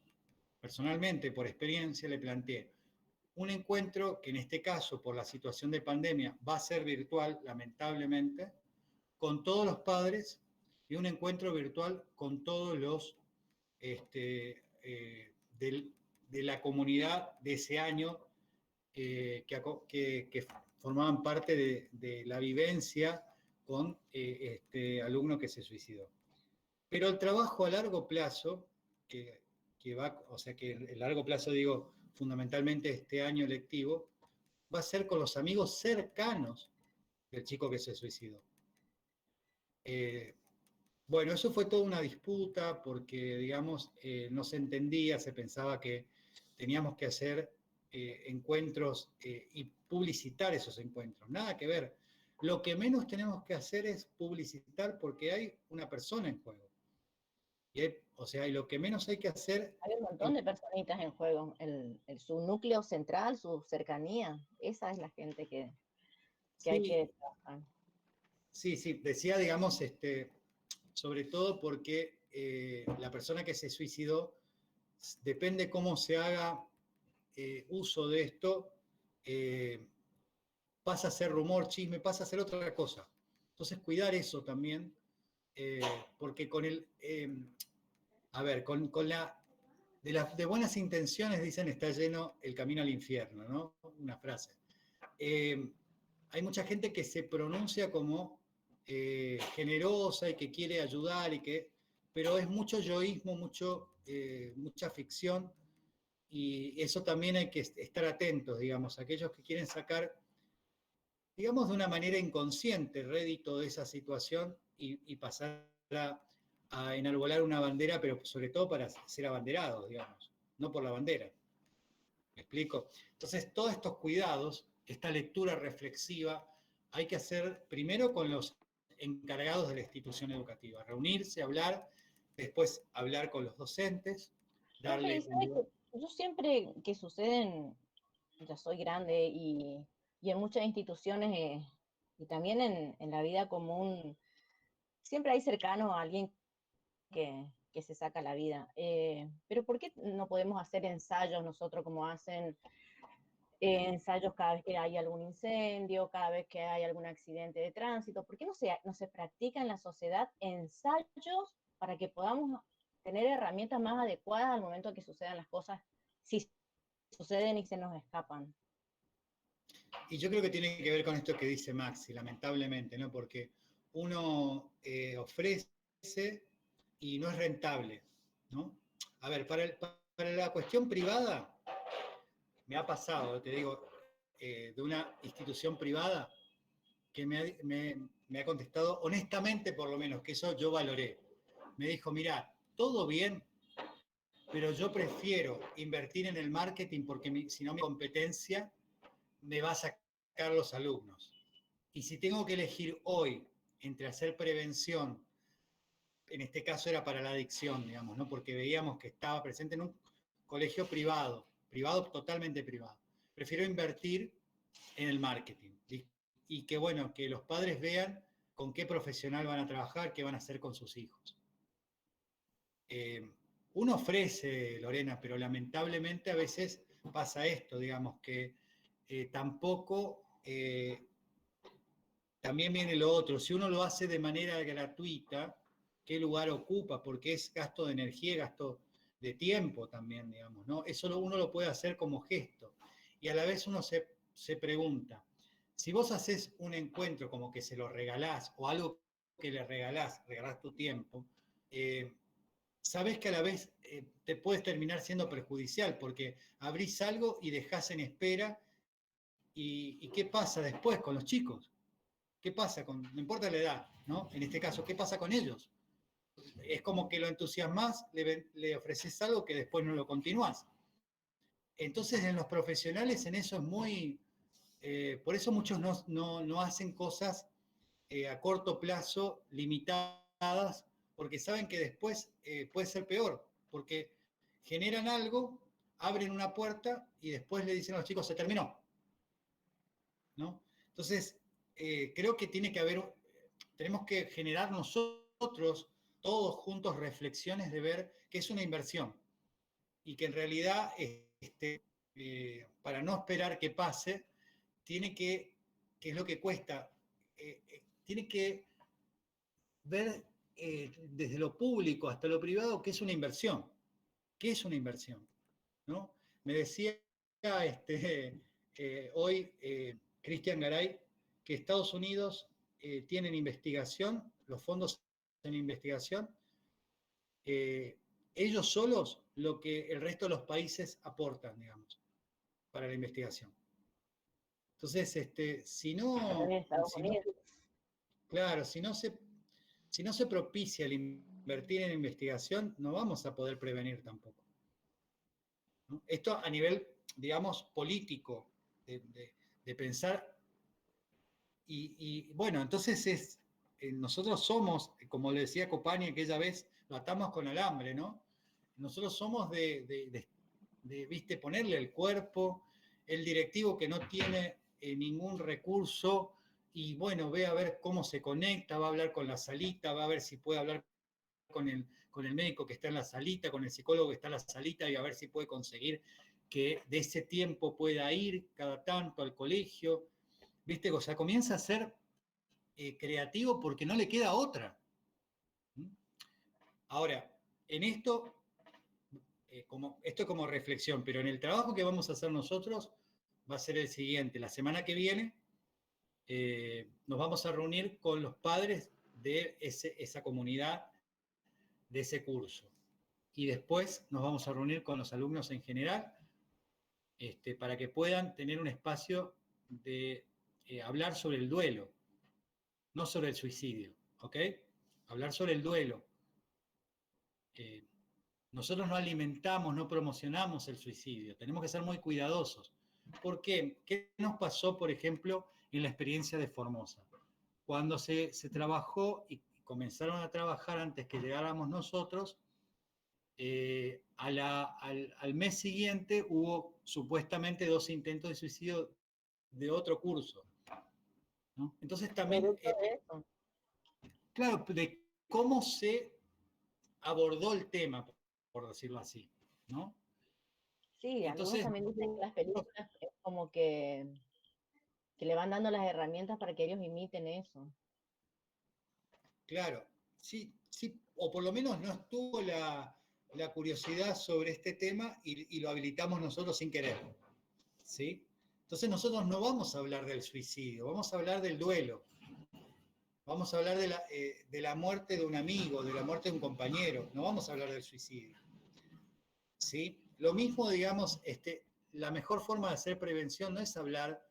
personalmente, por experiencia, le planteé un encuentro que en este caso, por la situación de pandemia, va a ser virtual, lamentablemente, con todos los padres y un encuentro virtual con todos los de la comunidad de ese año que formaban parte de la vivencia con este alumno que se suicidó. Pero el trabajo a largo plazo, que va, o sea que el largo plazo digo fundamentalmente este año lectivo, va a ser con los amigos cercanos del chico que se suicidó. Bueno, eso fue toda una disputa porque, digamos, no se entendía, se pensaba que teníamos que hacer encuentros y publicitar esos encuentros. Nada que ver. Lo que menos tenemos que hacer es publicitar porque hay una persona en juego. O sea, y lo que menos hay que hacer... Hay un montón de personitas en juego. Su núcleo central, su cercanía, esa es la gente que sí, hay que trabajar. Sí, decía, digamos, sobre todo porque la persona que se suicidó, depende cómo se haga uso de esto, pasa a ser rumor, chisme, pasa a ser otra cosa. Entonces, cuidar eso también, porque con el, a ver, con la, de buenas intenciones, dicen, está lleno el camino al infierno, ¿no? Una frase. Hay mucha gente que se pronuncia como generosa y que quiere ayudar, pero es mucho yoísmo, mucha ficción, y eso también hay que estar atentos, digamos, aquellos que quieren sacar, digamos, de una manera inconsciente rédito de esa situación y pasar a enarbolar una bandera, pero sobre todo para ser abanderados, digamos, no por la bandera. ¿Me explico? Entonces, todos estos cuidados, esta lectura reflexiva, hay que hacer primero con los encargados de la institución educativa, reunirse, hablar, después hablar con los docentes, darle... Yo siempre que suceden, ya soy grande y en muchas instituciones y también en la vida común, siempre hay cercano a alguien que se saca la vida. Pero ¿por qué no podemos hacer ensayos nosotros como hacen ensayos cada vez que hay algún incendio, cada vez que hay algún accidente de tránsito? ¿Por qué no se practica en la sociedad ensayos para que podamos tener herramientas más adecuadas al momento que sucedan las cosas, si suceden y se nos escapan. Y yo creo que tiene que ver con esto que dice Maxi, lamentablemente, ¿no? Porque uno ofrece y no es rentable, ¿no? A ver, para la cuestión privada, me ha pasado, te digo, de una institución privada que me ha contestado honestamente, por lo menos, que eso yo valoré. Me dijo, mira, todo bien, pero yo prefiero invertir en el marketing porque si no mi competencia me va a sacar los alumnos. Y si tengo que elegir hoy entre hacer prevención, en este caso era para la adicción, digamos, ¿no? Porque veíamos que estaba presente en un colegio privado, totalmente privado. Prefiero invertir en el marketing. Y que bueno, que los padres vean con qué profesional van a trabajar, qué van a hacer con sus hijos. Uno ofrece, Lorena, pero lamentablemente a veces pasa esto, digamos, que tampoco, también viene lo otro, si uno lo hace de manera gratuita, ¿qué lugar ocupa? Porque es gasto de energía, gasto de tiempo también, digamos, ¿no? Eso uno lo puede hacer como gesto. Y a la vez uno se pregunta, si vos haces un encuentro como que se lo regalás o algo que le regalás tu tiempo, sabés que a la vez te puedes terminar siendo perjudicial porque abrís algo y dejás en espera y ¿qué pasa después con los chicos? ¿Qué pasa con, no importa la edad, ¿no? En este caso, ¿qué pasa con ellos? Es como que lo entusiasmás, le ofreces algo que después no lo continuás. Entonces, en los profesionales, en eso es muy, por eso muchos no hacen cosas a corto plazo, limitadas, porque saben que después puede ser peor, porque generan algo, abren una puerta y después le dicen a los chicos, se terminó, ¿no? Entonces, creo que tenemos que generar nosotros, todos juntos, reflexiones de ver que es una inversión y que en realidad, para no esperar que pase, tiene que es lo que cuesta, tiene que ver desde lo público hasta lo privado que es una inversión. ¿Qué es una inversión? ¿No? Me decía hoy Cristian Garay que Estados Unidos tiene en investigación, los fondos en investigación, ellos solos lo que el resto de los países aportan, digamos, para la investigación. Entonces, si no, claro, si no se propicia el invertir en investigación, no vamos a poder prevenir tampoco, ¿no? Esto a nivel, digamos, político, de pensar, y bueno, entonces nosotros somos, como le decía Copani aquella vez, lo atamos con alambre, ¿no? Nosotros somos viste, ponerle el cuerpo, el directivo que no tiene ningún recurso, y bueno, ve a ver cómo se conecta, va a hablar con la salita, va a ver si puede hablar con el médico que está en la salita, con el psicólogo que está en la salita, y a ver si puede conseguir que de ese tiempo pueda ir cada tanto al colegio, ¿viste? O sea, comienza a ser creativo porque no le queda otra. Ahora, en esto, esto como reflexión, pero en el trabajo que vamos a hacer nosotros va a ser el siguiente. La semana que viene nos vamos a reunir con los padres de esa comunidad, de ese curso. Y después nos vamos a reunir con los alumnos en general, para que puedan tener un espacio de hablar sobre el duelo, no sobre el suicidio, ¿ok? Hablar sobre el duelo. Nosotros no alimentamos, no promocionamos el suicidio, tenemos que ser muy cuidadosos. ¿Por qué? ¿Qué nos pasó, por ejemplo, en la experiencia de Formosa? Cuando se trabajó y comenzaron a trabajar antes que llegáramos nosotros, al mes siguiente hubo supuestamente 2 intentos de suicidio de otro curso, ¿no? Entonces también, claro, de cómo se abordó el tema, por decirlo así, ¿no? Sí, algunos Entonces, también dicen que las películas es como que le van dando las herramientas para que ellos imiten eso. claro, sí, sí, o por lo menos no estuvo la curiosidad sobre este tema y lo habilitamos nosotros sin querer, ¿sí? Entonces nosotros no vamos a hablar del suicidio, vamos a hablar del duelo, vamos a hablar de la muerte de un amigo, de la muerte de un compañero, no vamos a hablar del suicidio, ¿sí? Lo mismo, digamos, la mejor forma de hacer prevención no es hablar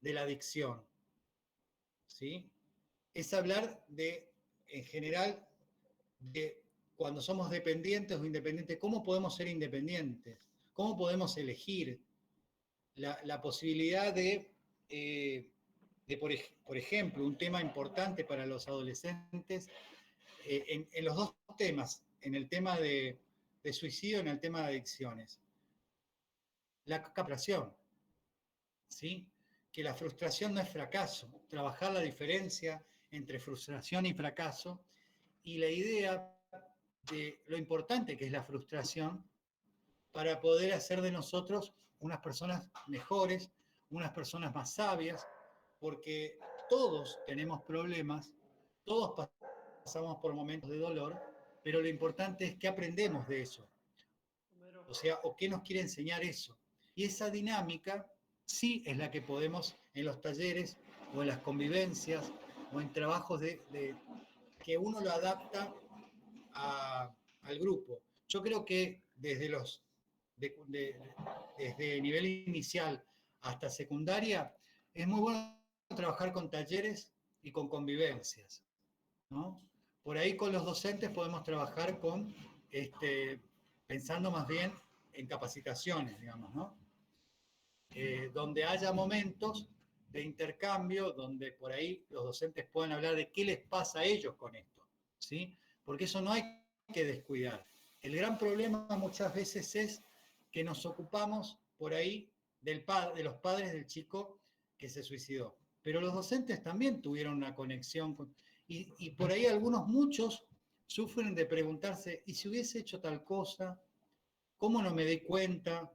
de la adicción, ¿sí? Es hablar en general, de cuando somos dependientes o independientes, cómo podemos ser independientes, cómo podemos elegir la posibilidad por ejemplo, un tema importante para los adolescentes, en los dos temas, en el tema de suicidio y en el tema de adicciones. La castración, ¿sí? Que la frustración no es fracaso, trabajar la diferencia entre frustración y fracaso, y la idea de lo importante que es la frustración para poder hacer de nosotros unas personas mejores, unas personas más sabias, porque todos tenemos problemas, todos pasamos por momentos de dolor, pero lo importante es que aprendemos de eso, o sea, o qué nos quiere enseñar eso. Y esa dinámica sí es la que podemos en los talleres o en las convivencias o en trabajos que uno lo adapta al grupo. Yo creo que desde nivel inicial hasta secundaria es muy bueno trabajar con talleres y con convivencias, ¿no? Por ahí con los docentes podemos trabajar pensando más bien en capacitaciones, digamos, ¿no? Donde haya momentos de intercambio, donde por ahí los docentes puedan hablar de qué les pasa a ellos con esto, ¿sí? Porque eso no hay que descuidar. El gran problema muchas veces es que nos ocupamos por ahí de los padres del chico que se suicidó. Pero los docentes también tuvieron una conexión y por ahí muchos sufren de preguntarse, ¿y si hubiese hecho tal cosa? ¿Cómo no me di cuenta?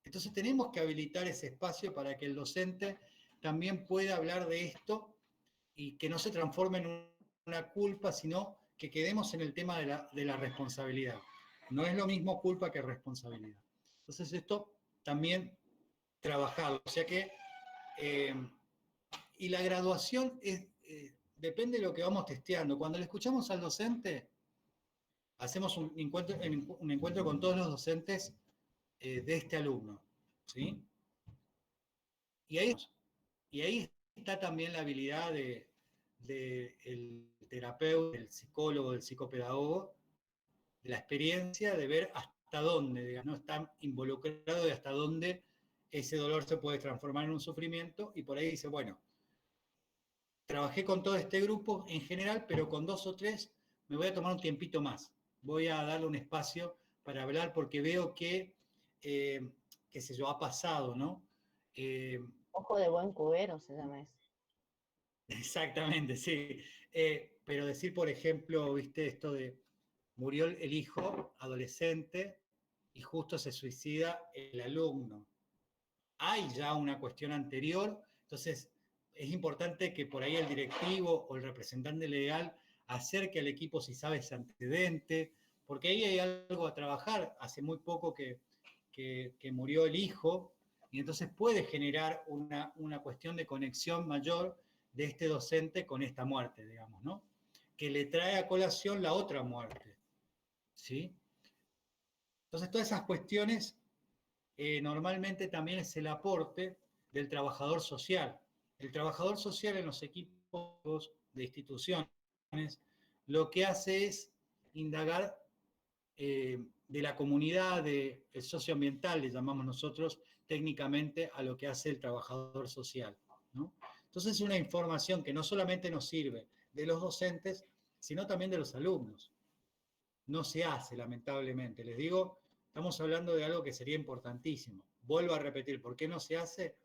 Entonces tenemos que habilitar ese espacio para que el docente también pueda hablar de esto y que no se transforme en una culpa, sino que quedemos en el tema de la responsabilidad. No es lo mismo culpa que responsabilidad. Entonces esto también trabajarlo. O sea que, y la graduación depende de lo que vamos testeando. Cuando le escuchamos al docente, hacemos un encuentro con todos los docentes de este alumno, ¿sí? Y ahí está también la habilidad del terapeuta, del psicólogo, del psicopedagogo, de la experiencia de ver hasta dónde, digamos, no está involucrado y hasta dónde ese dolor se puede transformar en un sufrimiento, y por ahí dice, bueno, trabajé con todo este grupo en general, pero con 2 o 3 me voy a tomar un tiempito más, voy a darle un espacio para hablar porque veo que, qué sé yo, ha pasado, ¿no? Ojo de buen cubero se llama eso. Exactamente, sí. Pero decir, por ejemplo, viste esto de murió el hijo adolescente y justo se suicida el alumno. Hay ya una cuestión anterior, entonces es importante que por ahí el directivo o el representante legal acerque al equipo si sabe ese antecedente, porque ahí hay algo a trabajar. Hace muy poco que murió el hijo, y entonces puede generar una cuestión de conexión mayor de este docente con esta muerte, digamos, ¿no? Que le trae a colación la otra muerte, ¿sí? Entonces todas esas cuestiones normalmente también es el aporte del trabajador social. El trabajador social en los equipos de instituciones lo que hace es indagar de la comunidad, del socioambiental, le llamamos nosotros técnicamente a lo que hace el trabajador social, ¿no? Entonces es una información que no solamente nos sirve de los docentes, sino también de los alumnos. No se hace, lamentablemente. Les digo, estamos hablando de algo que sería importantísimo. Vuelvo a repetir, ¿por qué no se hace?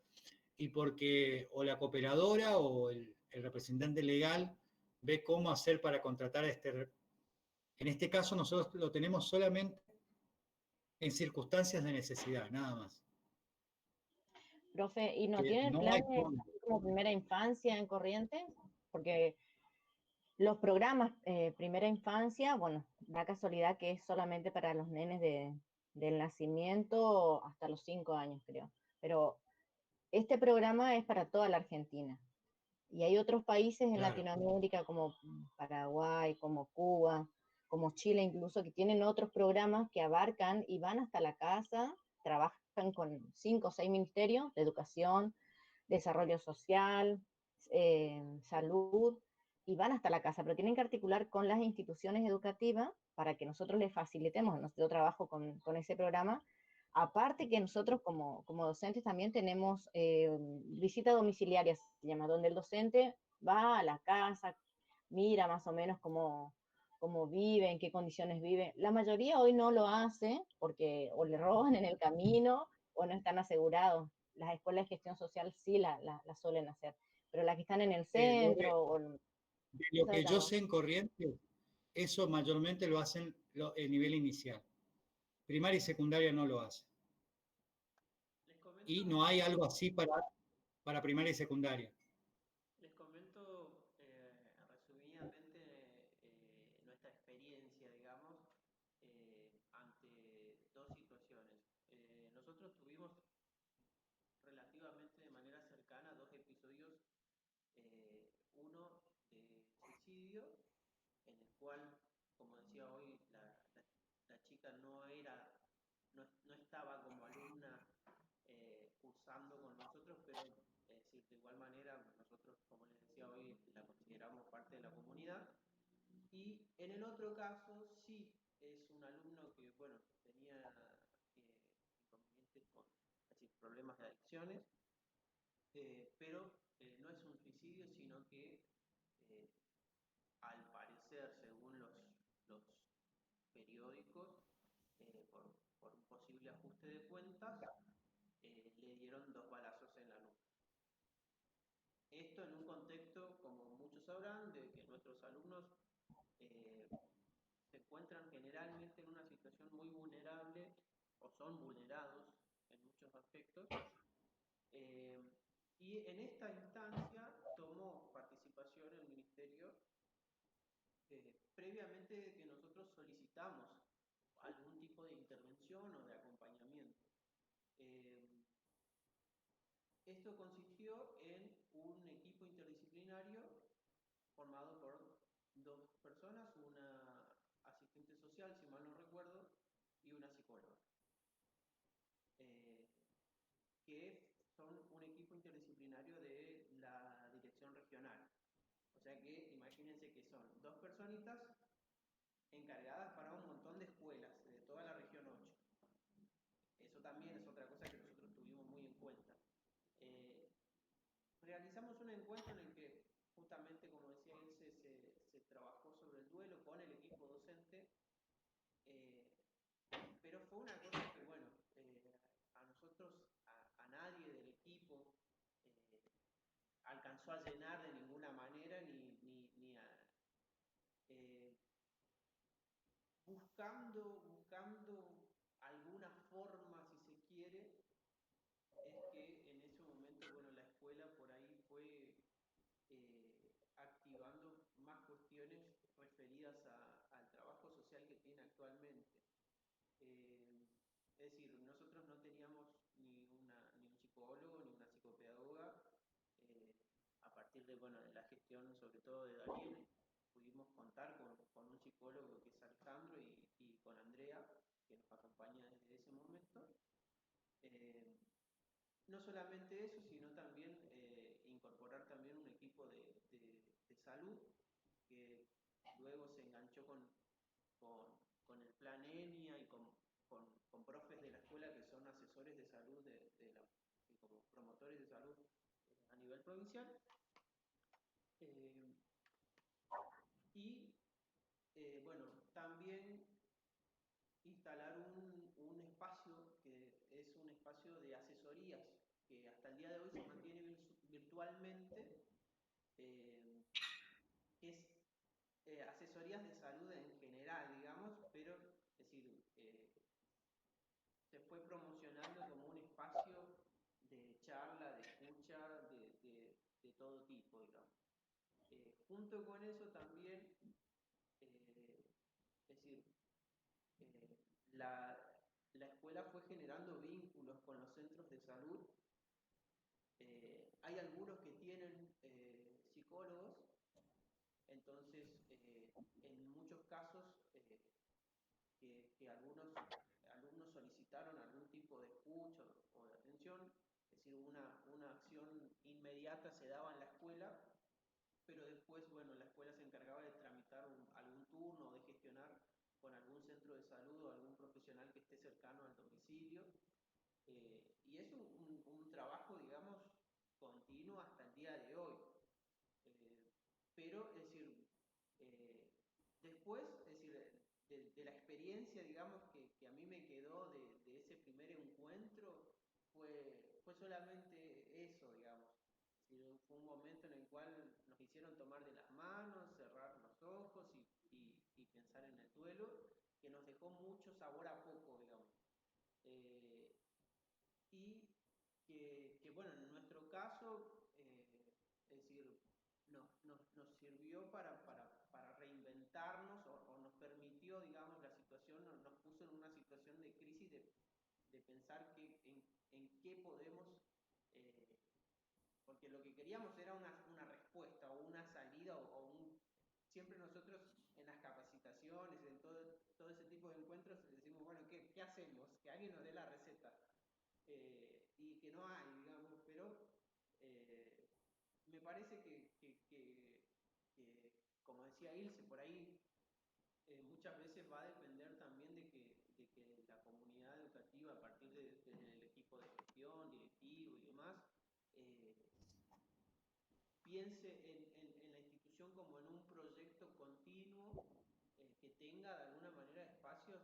Y porque o la cooperadora o el representante legal ve cómo hacer para contratar a en este caso nosotros lo tenemos solamente en circunstancias de necesidad, nada más. Profe, ¿y no Que tienen no hay planes forma. como primera infancia en Corrientes? Porque Los programas primera infancia, bueno, da casualidad que es solamente para los nenes del nacimiento hasta los 5 años, creo. Pero este programa es para toda la Argentina. Y hay otros países en Claro, Latinoamérica como Paraguay, como Cuba, como Chile incluso, que tienen otros programas que abarcan y van hasta la casa, trabajan con 5 o 6 ministerios de educación, desarrollo social, salud, y van hasta la casa, pero tienen que articular con las instituciones educativas para que nosotros les facilitemos. Yo trabajo con ese programa. Aparte que nosotros como docentes también tenemos visita domiciliaria, se llama, donde el docente va a la casa, mira más o menos cómo vive, en qué condiciones vive. La mayoría hoy no lo hace porque o le roban en el camino o no están asegurados. Las escuelas de gestión social sí la suelen hacer, pero las que están en el yo centro o en de lo que yo Salvador. sé en Corrientes, eso mayormente lo hacen el nivel inicial. Primaria y secundaria no lo hacen. Les Y comento, no hay algo así para primaria y secundaria. les comento resumidamente nuestra experiencia, digamos, ante dos situaciones. Nosotros tuvimos relativamente de manera cercana dos episodios, uno de suicidio, en el cual, como decía hoy, la chica no estaba como alumna cursando con nosotros, pero decir, de igual manera nosotros, como les decía hoy, la consideramos parte de la comunidad. Y en el otro caso, sí, es un alumno que, bueno, tenía inconvenientes con, es decir, problemas de adicciones, pero no es un suicidio, sino que eh, al parecer, según los periódicos, por un posible ajuste de cuentas, le dieron 2 balazos en la nuca. Esto en un contexto, como muchos sabrán, de que nuestros alumnos eh, se encuentran generalmente en una situación muy vulnerable o son vulnerados en muchos aspectos. Eh, y en esta instancia tomó participación el Ministerio previamente de que nosotros solicitamos algún tipo de intervención o de acompañamiento. Eh, Esto consistió en un equipo interdisciplinario formado por 2 personas, una asistente social, si mal no recuerdo, y una psicóloga, eh, que son un equipo interdisciplinario de la dirección regional. O sea que imagínense que son 2 personitas encargadas para un montón de escuelas de toda la región 8. Eso también es otra cosa que nosotros tuvimos muy en cuenta. Eh, Realizamos un encuentro en el que justamente, como decía él, se trabajó sobre el duelo con el equipo docente, eh, pero fue una cosa que, bueno, a nosotros, a nadie del equipo alcanzó a llenar de ninguna manera, ni a, eh, buscando alguna forma, si se quiere, es que en ese momento, bueno, la escuela por ahí fue activando más cuestiones referidas al trabajo social que tiene actualmente. Eh, es decir, nosotros no teníamos ni un psicólogo ni una psicopedagoga. eh, a partir de, bueno, de la gestión, sobre todo de Daniel, pudimos contar con un psicólogo que es Alejandro y con Andrea, que nos acompaña desde ese momento. Eh, no solamente eso, sino también incorporar también un equipo de salud que luego se enganchó con el plan ENIA y con profes de la escuela que son asesores de salud y como promotores de salud a nivel provincial. Eh, y bueno, también instalar un espacio que es un espacio de asesorías que hasta el día de hoy se mantiene virtualmente, eh, que es asesorías de salud en general, digamos, pero es decir, se fue promocionando como un espacio de charla, de escucha, de todo tipo, digamos. junto con eso también, es decir, la escuela fue generando vínculos con los centros de salud. Hay algunos que tienen psicólogos, entonces en muchos casos que algunos alumnos solicitaron algún tipo de escucha o de atención, es decir, una acción inmediata se daba en la escuela, pero después, bueno, la escuela se encargaba de tramitar algún turno o de gestionar con algún centro de salud o algún profesional que esté cercano al domicilio. Y es un trabajo, digamos, continuo hasta el día de hoy. Pero, es decir, después, es decir, de la experiencia, digamos, que a mí me quedó de ese primer encuentro, fue solamente eso, digamos. Es decir, fue un momento en el cual nos hicieron tomar de las manos, cerrar los ojos y pensar en el duelo, que nos dejó mucho sabor a poco, digamos. Y bueno, en nuestro caso, es decir, nos sirvió para reinventarnos o nos permitió, digamos, la situación, nos puso en una situación de crisis de pensar en qué podemos, porque lo que queríamos era una respuesta o una salida siempre nosotros en las capacitaciones, en todo ese tipo de encuentros, decimos, bueno, ¿qué hacemos? Que alguien nos dé la receta. Y que no hay, digamos, pero me parece que, como decía Ilse, por ahí muchas veces va a depender también de que la comunidad educativa, a partir del equipo de gestión, directivo y demás, eh, piense en la institución como en un proyecto continuo que tenga de alguna manera espacios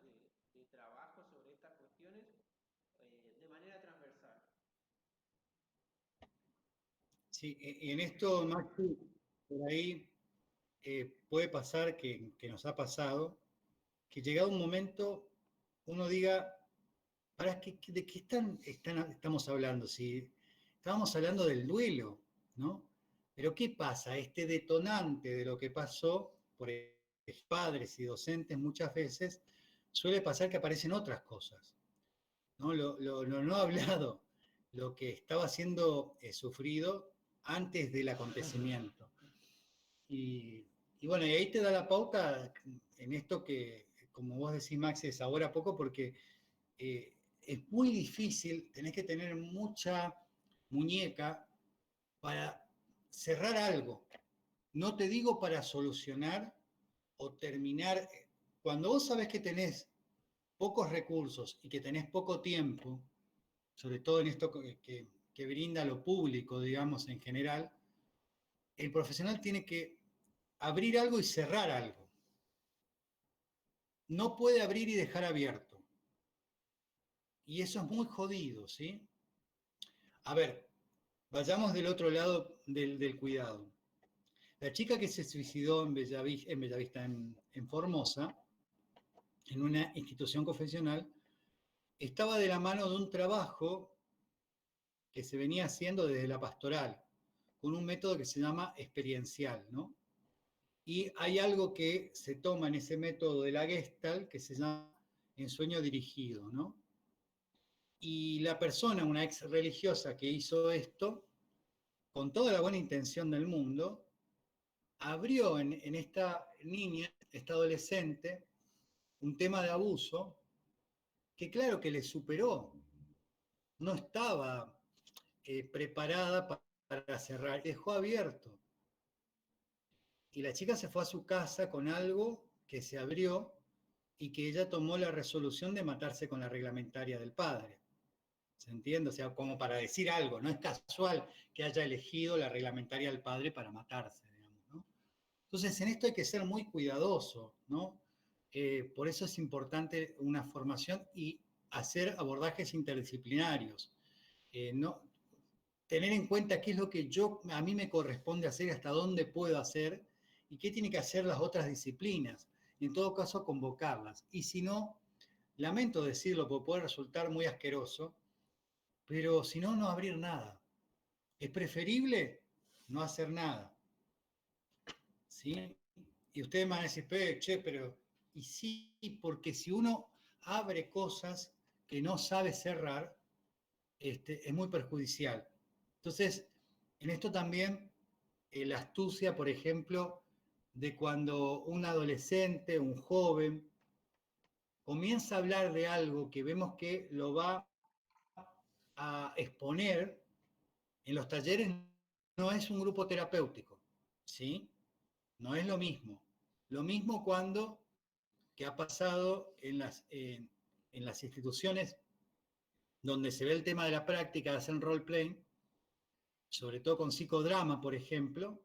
de trabajo sobre estas cuestiones de manera transversal. Sí, en esto, Maxi, por ahí puede pasar que nos ha pasado, que llegado un momento uno diga, ¿de qué estamos hablando? Si estábamos hablando del duelo, ¿no? Pero ¿qué pasa? Este detonante de lo que pasó por padres y docentes muchas veces suele pasar que aparecen otras cosas, ¿no? Lo no hablado, lo que estaba siendo sufrido antes del acontecimiento. Y bueno, y ahí te da la pauta en esto que, como vos decís, Max, es ahora poco porque es muy difícil, tenés que tener mucha muñeca para cerrar algo. No te digo para solucionar o terminar. Cuando vos sabés que tenés pocos recursos y que tenés poco tiempo, sobre todo en esto que brinda lo público, digamos, en general, el profesional tiene que abrir algo y cerrar algo. No puede abrir y dejar abierto. Y eso es muy jodido, ¿sí? A ver, vayamos del otro lado del cuidado. La chica que se suicidó en Bellavista, en Formosa, en una institución confesional, estaba de la mano de un trabajo que se venía haciendo desde la pastoral, con un método que se llama experiencial, ¿no? Y hay algo que se toma en ese método de la Gestalt que se llama ensueño dirigido, ¿no? Y la persona, una ex religiosa que hizo esto, con toda la buena intención del mundo, abrió en esta niña, esta adolescente, un tema de abuso que claro que le superó, no estaba preparada para cerrar, dejó abierto. Y la chica se fue a su casa con algo que se abrió y que ella tomó la resolución de matarse con la reglamentaria del padre. ¿Se entiende? O sea, como para decir algo, no es casual que haya elegido la reglamentaria del padre para matarse, digamos, ¿no? Entonces, en esto hay que ser muy cuidadoso, ¿no? Por eso es importante una formación y hacer abordajes interdisciplinarios. No, tener en cuenta qué es lo que a mí me corresponde hacer, hasta dónde puedo hacer y qué tienen que hacer las otras disciplinas. Y en todo caso, convocarlas. Y si no, lamento decirlo porque puede resultar muy asqueroso, pero si no, no abrir nada. Es preferible no hacer nada. ¿sí? Y ustedes me van a decir, che, pero... Y sí, porque si uno abre cosas que no sabe cerrar, es muy perjudicial. Entonces, en esto también, la astucia, por ejemplo, de cuando un adolescente, un joven, comienza a hablar de algo que vemos que lo va a exponer en los talleres, no es un grupo terapéutico, ¿sí? No es lo mismo. Lo mismo cuando, que ha pasado en las instituciones donde se ve el tema de la práctica de hacer roleplay, sobre todo con psicodrama, por ejemplo,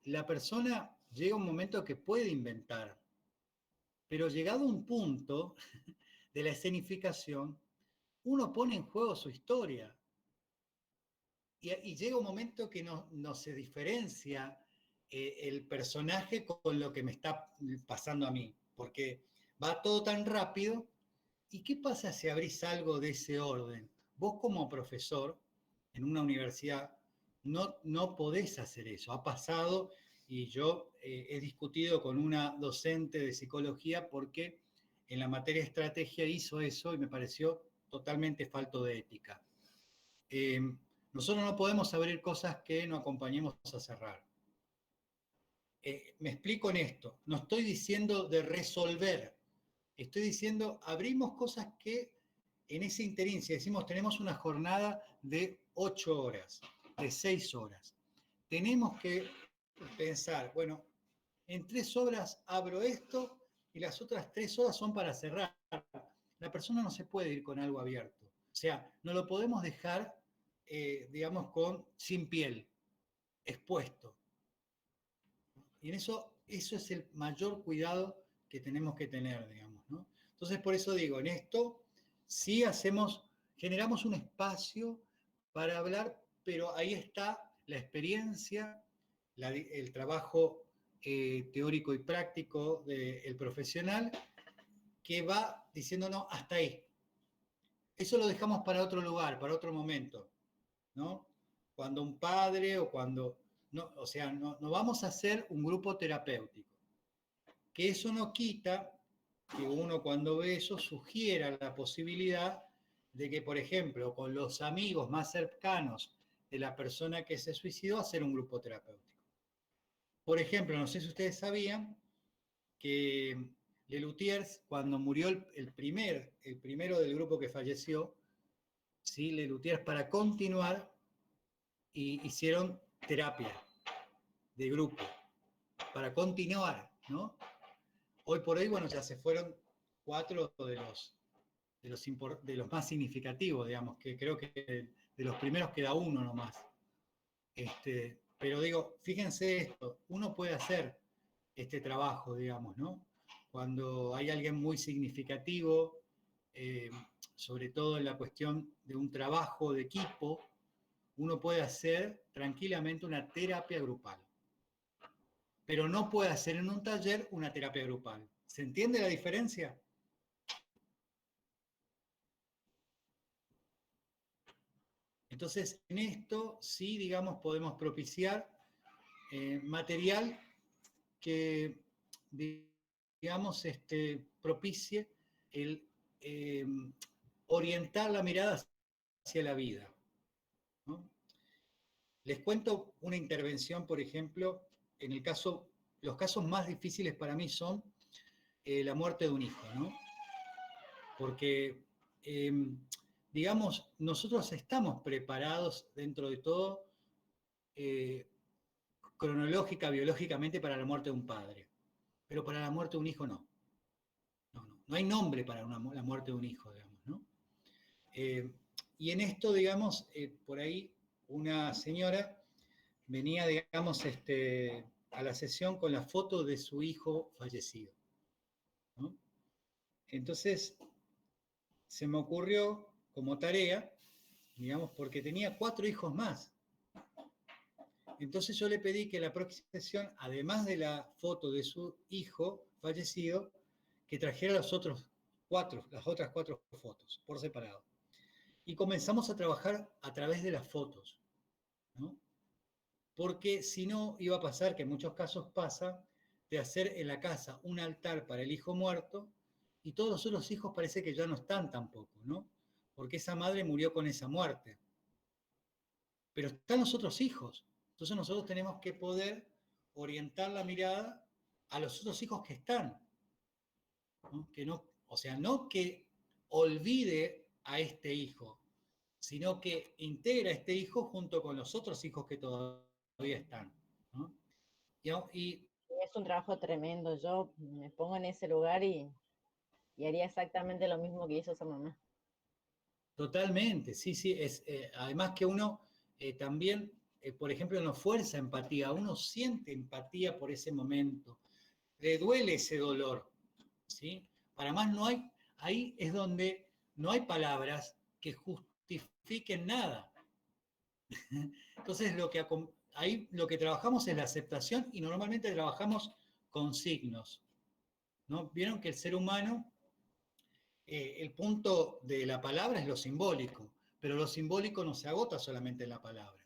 la persona llega a un momento que puede inventar, pero llegado a un punto de la escenificación, uno pone en juego su historia. Y llega un momento que no se diferencia el personaje con lo que me está pasando a mí, porque va todo tan rápido. ¿Y qué pasa si abrís algo de ese orden? Vos como profesor en una universidad no podés hacer eso. Ha pasado y yo he discutido con una docente de psicología porque en la materia de estrategia hizo eso y me pareció totalmente falto de ética. Nosotros no podemos abrir cosas que no acompañemos a cerrar. Me explico en esto. No estoy diciendo de resolver. Estoy diciendo, abrimos cosas que en ese interín, si decimos tenemos una jornada de 8 horas, de 6 horas, tenemos que pensar, bueno, en 3 horas abro esto y las otras 3 horas son para cerrar. La persona no se puede ir con algo abierto. O sea, no lo podemos dejar, digamos, sin piel, expuesto. Y en eso es el mayor cuidado que tenemos que tener, digamos, ¿no? Entonces, por eso digo, en esto sí generamos un espacio para hablar, pero ahí está la experiencia, el trabajo teórico y práctico del profesional que va diciendo, no, hasta ahí. Eso lo dejamos para otro lugar, para otro momento, ¿no? Cuando un padre o cuando... No, o sea, no vamos a hacer un grupo terapéutico. Que eso no quita que uno cuando ve eso sugiera la posibilidad de que, por ejemplo, con los amigos más cercanos de la persona que se suicidó, hacer un grupo terapéutico. Por ejemplo, no sé si ustedes sabían que Lelutiers, cuando murió el primero del grupo que falleció, ¿sí? Lelutiers, para continuar, hicieron terapia de grupo, para continuar, ¿no? Hoy por hoy, bueno, ya se fueron 4 de los más significativos, digamos, que creo que de los primeros queda uno nomás. Pero digo, fíjense esto, uno puede hacer este trabajo, digamos, ¿no? Cuando hay alguien muy significativo, sobre todo en la cuestión de un trabajo de equipo, uno puede hacer tranquilamente una terapia grupal. Pero no puede hacer en un taller una terapia grupal. ¿Se entiende la diferencia? Entonces, en esto sí, digamos, podemos propiciar material que, digamos, propicie el orientar la mirada hacia la vida, ¿no? Les cuento una intervención, por ejemplo, los casos más difíciles para mí son la muerte de un hijo, ¿no? Porque, digamos, nosotros estamos preparados dentro de todo, cronológica, biológicamente, para la muerte de un padre, pero para la muerte de un hijo no. No hay nombre para la muerte de un hijo, digamos, ¿no? Y en esto, digamos, por ahí una señora venía, digamos, a la sesión con la foto de su hijo fallecido, ¿no? Entonces, se me ocurrió como tarea, digamos, porque tenía 4 hijos más. Entonces yo le pedí que la próxima sesión, además de la foto de su hijo fallecido, que trajera las otras 4 fotos por separado. Y comenzamos a trabajar a través de las fotos, ¿no? porque si no iba a pasar, que en muchos casos pasa, de hacer en la casa un altar para el hijo muerto y todos los otros hijos parece que ya no están tampoco, ¿no? Porque esa madre murió con esa muerte. Pero están los otros hijos. Entonces nosotros tenemos que poder orientar la mirada a los otros hijos que están, ¿no? Que no, o sea, no que olvide a este hijo, sino que integra a este hijo junto con los otros hijos que todavía están, ¿no? Y Es un trabajo tremendo. Yo me pongo en ese lugar y haría exactamente lo mismo que hizo esa mamá. totalmente, sí, sí. Además que uno también, por ejemplo, no fuerza empatía, uno siente empatía por ese momento, le duele ese dolor, ¿sí? Para más no hay, ahí es donde no hay palabras que justifiquen nada. Entonces ahí lo que trabajamos es la aceptación y normalmente trabajamos con signos, ¿no? Vieron que el ser humano, el punto de la palabra es lo simbólico, pero lo simbólico no se agota solamente en la palabra.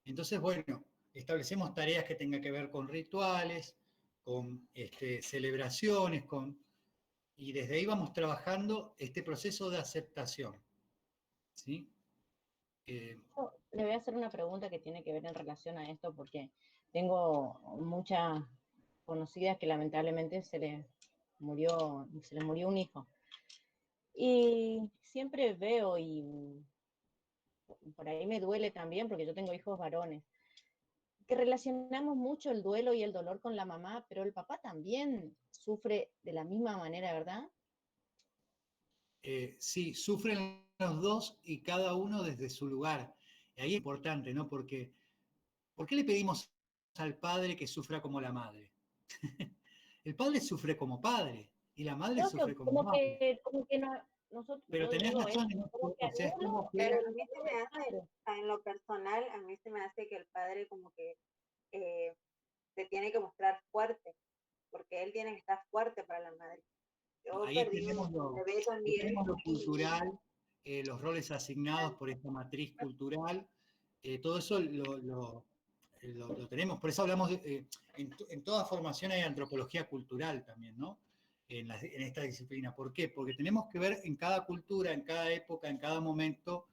Entonces, bueno, establecemos tareas que tengan que ver con rituales, con celebraciones, y desde ahí vamos trabajando este proceso de aceptación, ¿sí? Le voy a hacer una pregunta que tiene que ver en relación a esto, porque tengo muchas conocidas que lamentablemente se les murió un hijo. Y siempre veo, y por ahí me duele también, porque yo tengo hijos varones, que relacionamos mucho el duelo y el dolor con la mamá, pero el papá también sufre de la misma manera, ¿verdad? Sí, sufren los dos y cada uno desde su lugar. Y ahí es importante, ¿no? Porque, ¿por qué le pedimos al padre que sufra como la madre? El padre sufre como padre y la madre Creo que sufre como madre. como que no, nosotros, Pero yo tenés digo razón, esto, ¿no? como que O sea, es anulo como que Pero el a mí se dolor me del hace, padre. en lo personal, a mí se me hace que el padre como que eh, se tiene que mostrar fuerte, porque él tiene que estar fuerte para la madre. Yo ahí perdí un bebé también tenemos lo y cultural, los roles asignados por esta matriz cultural, todo eso lo tenemos, por eso hablamos, en toda formación hay antropología cultural también, ¿no? En esta disciplina. ¿Por qué? Porque tenemos que ver en cada cultura, en cada época, en cada momento,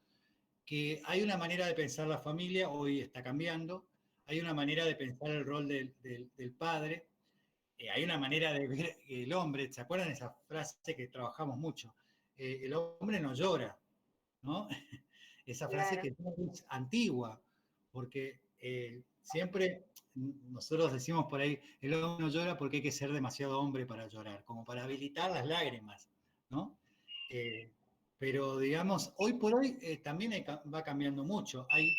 que hay una manera de pensar la familia, hoy está cambiando, hay una manera de pensar el rol del padre, hay una manera de ver el hombre. ¿Se acuerdan de esa frase que trabajamos mucho? El hombre no llora, ¿no? Esa frase claro, que es antigua, porque siempre nosotros decimos por ahí, el hombre no llora porque hay que ser demasiado hombre para llorar, como para habilitar las lágrimas, ¿no? Eh, pero digamos, hoy por hoy también va cambiando mucho. Hay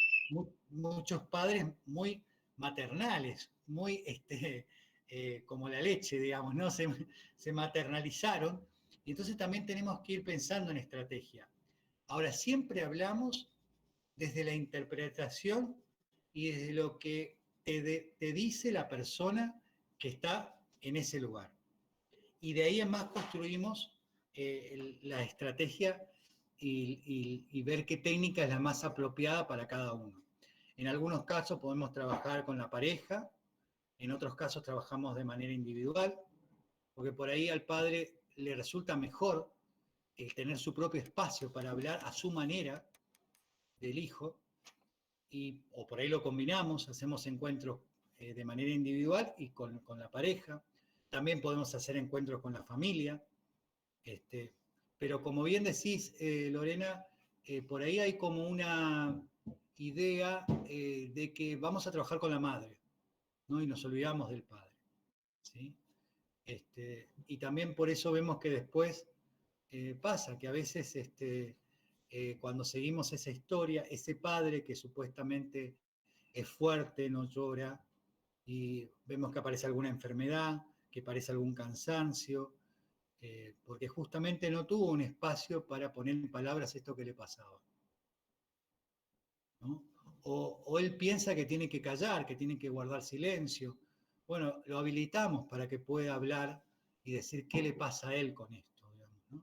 muchos padres muy maternales, muy como la leche, digamos, ¿no? Se maternalizaron, y entonces también tenemos que ir pensando en estrategia. Ahora, siempre hablamos desde la interpretación y desde lo que te dice la persona que está en ese lugar. Y de ahí en más construimos la estrategia y ver qué técnica es la más apropiada para cada uno. En algunos casos podemos trabajar con la pareja, en otros casos trabajamos de manera individual, porque por ahí al padre le resulta mejor tener su propio espacio para hablar a su manera del hijo, o por ahí lo combinamos, hacemos encuentros de manera individual y con la pareja. También podemos hacer encuentros con la familia. Pero como bien decís, Lorena, por ahí hay como una idea de que vamos a trabajar con la madre, ¿no? Y nos olvidamos del padre, ¿sí? Y también por eso vemos que después pasa que a veces cuando seguimos esa historia, ese padre que supuestamente es fuerte, no llora, y vemos que aparece alguna enfermedad, que aparece algún cansancio, porque justamente no tuvo un espacio para poner en palabras esto que le pasaba, ¿no? O él piensa que tiene que callar, que tiene que guardar silencio. Bueno, lo habilitamos para que pueda hablar y decir qué le pasa a él con esto, digamos, ¿no?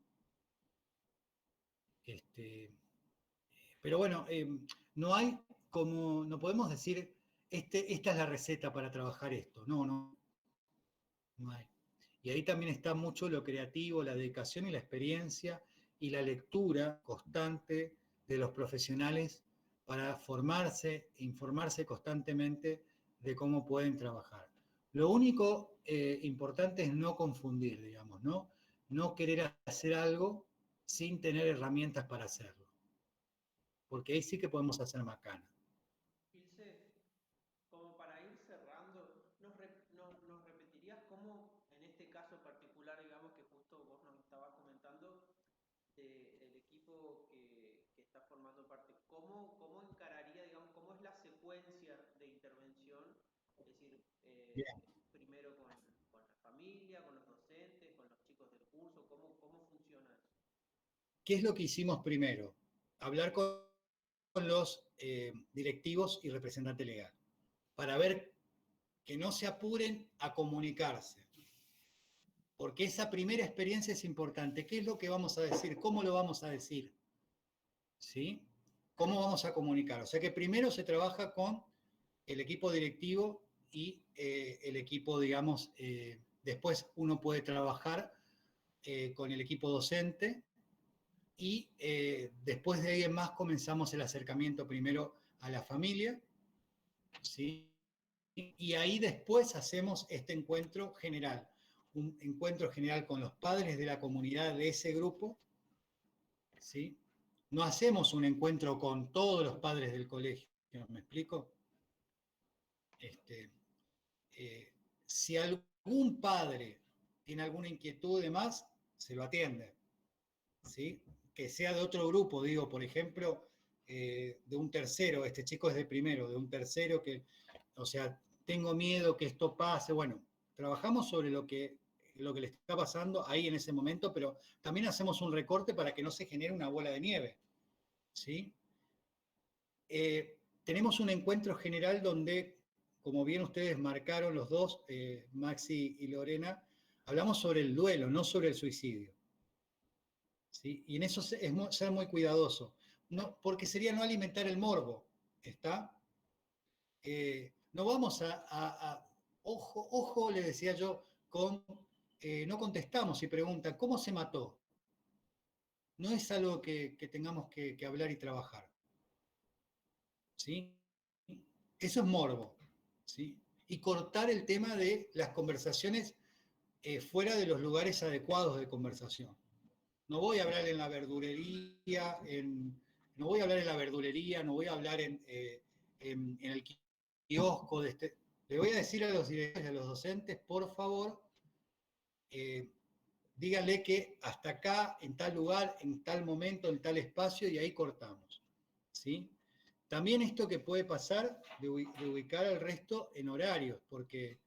Pero bueno, no hay como, no podemos decir esta es la receta para trabajar esto. No, no, no hay. Y ahí también está mucho lo creativo, la dedicación y la experiencia y la lectura constante de los profesionales para formarse e informarse constantemente de cómo pueden trabajar. Lo único importante es no confundir, digamos, ¿no? No querer hacer algo sin tener herramientas para hacerlo. Porque ahí sí que podemos hacer macana. Ilse, como para ir cerrando, ¿nos repetirías cómo, en este caso particular, digamos, que justo vos nos estabas comentando, del equipo que está formando parte, cómo encararía, digamos, cómo es la secuencia de intervención? Es decir, primero con la familia, con los docentes, con los chicos del curso, ¿cómo funciona eso? ¿Qué es lo que hicimos primero? Hablar con los directivos y representante legal para ver que no se apuren a comunicarse, porque esa primera experiencia es importante. ¿Qué es lo que vamos a decir? ¿Cómo lo vamos a decir? ¿Sí? ¿Cómo vamos a comunicar? O sea que primero se trabaja con el equipo directivo y el equipo, digamos, después uno puede trabajar con el equipo docente y después de ahí en más comenzamos el acercamiento primero a la familia, ¿sí? Y ahí después hacemos este encuentro general, un encuentro general con los padres de la comunidad de ese grupo, ¿sí? No hacemos un encuentro con todos los padres del colegio, ¿me explico? Si algún padre tiene alguna inquietud de más, se lo atiende, ¿sí? Que sea de otro grupo, digo, por ejemplo, de un tercero, este chico es de primero, de un tercero que, o sea, tengo miedo que esto pase, bueno, trabajamos sobre lo que le está pasando ahí en ese momento, pero también hacemos un recorte para que no se genere una bola de nieve, ¿sí? Tenemos un encuentro general donde, como bien ustedes marcaron los dos, Maxi y Lorena, hablamos sobre el duelo, no sobre el suicidio. ¿Sí? Y en eso es ser muy cuidadoso, no, porque sería no alimentar el morbo, ¿está? No vamos ojo, le decía yo, no contestamos y preguntan, ¿cómo se mató? No es algo que tengamos que hablar y trabajar, ¿sí? Eso es morbo, ¿sí? Y cortar el tema de las conversaciones fuera de los lugares adecuados de conversación. No voy a hablar en la verdulería, no voy a hablar en la verdulería, no voy a hablar en el kiosco. Le voy a decir a los directores y a los docentes, por favor, díganle que hasta acá, en tal lugar, en tal momento, en tal espacio, y ahí cortamos, ¿sí? También esto que puede pasar de ubicar al resto en horarios, porque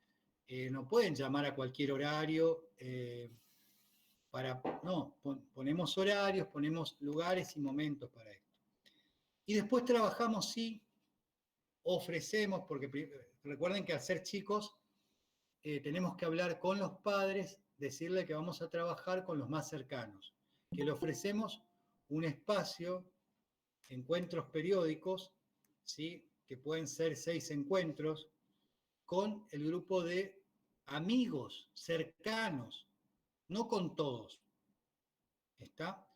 no pueden llamar a cualquier horario. No, ponemos horarios, ponemos lugares y momentos para esto. Y después trabajamos, sí, ofrecemos, porque recuerden que al ser chicos tenemos que hablar con los padres, decirle que vamos a trabajar con los más cercanos, que le ofrecemos un espacio, encuentros periódicos, ¿sí? Que pueden ser 6 encuentros, con el grupo de amigos cercanos, no con todos, ¿está?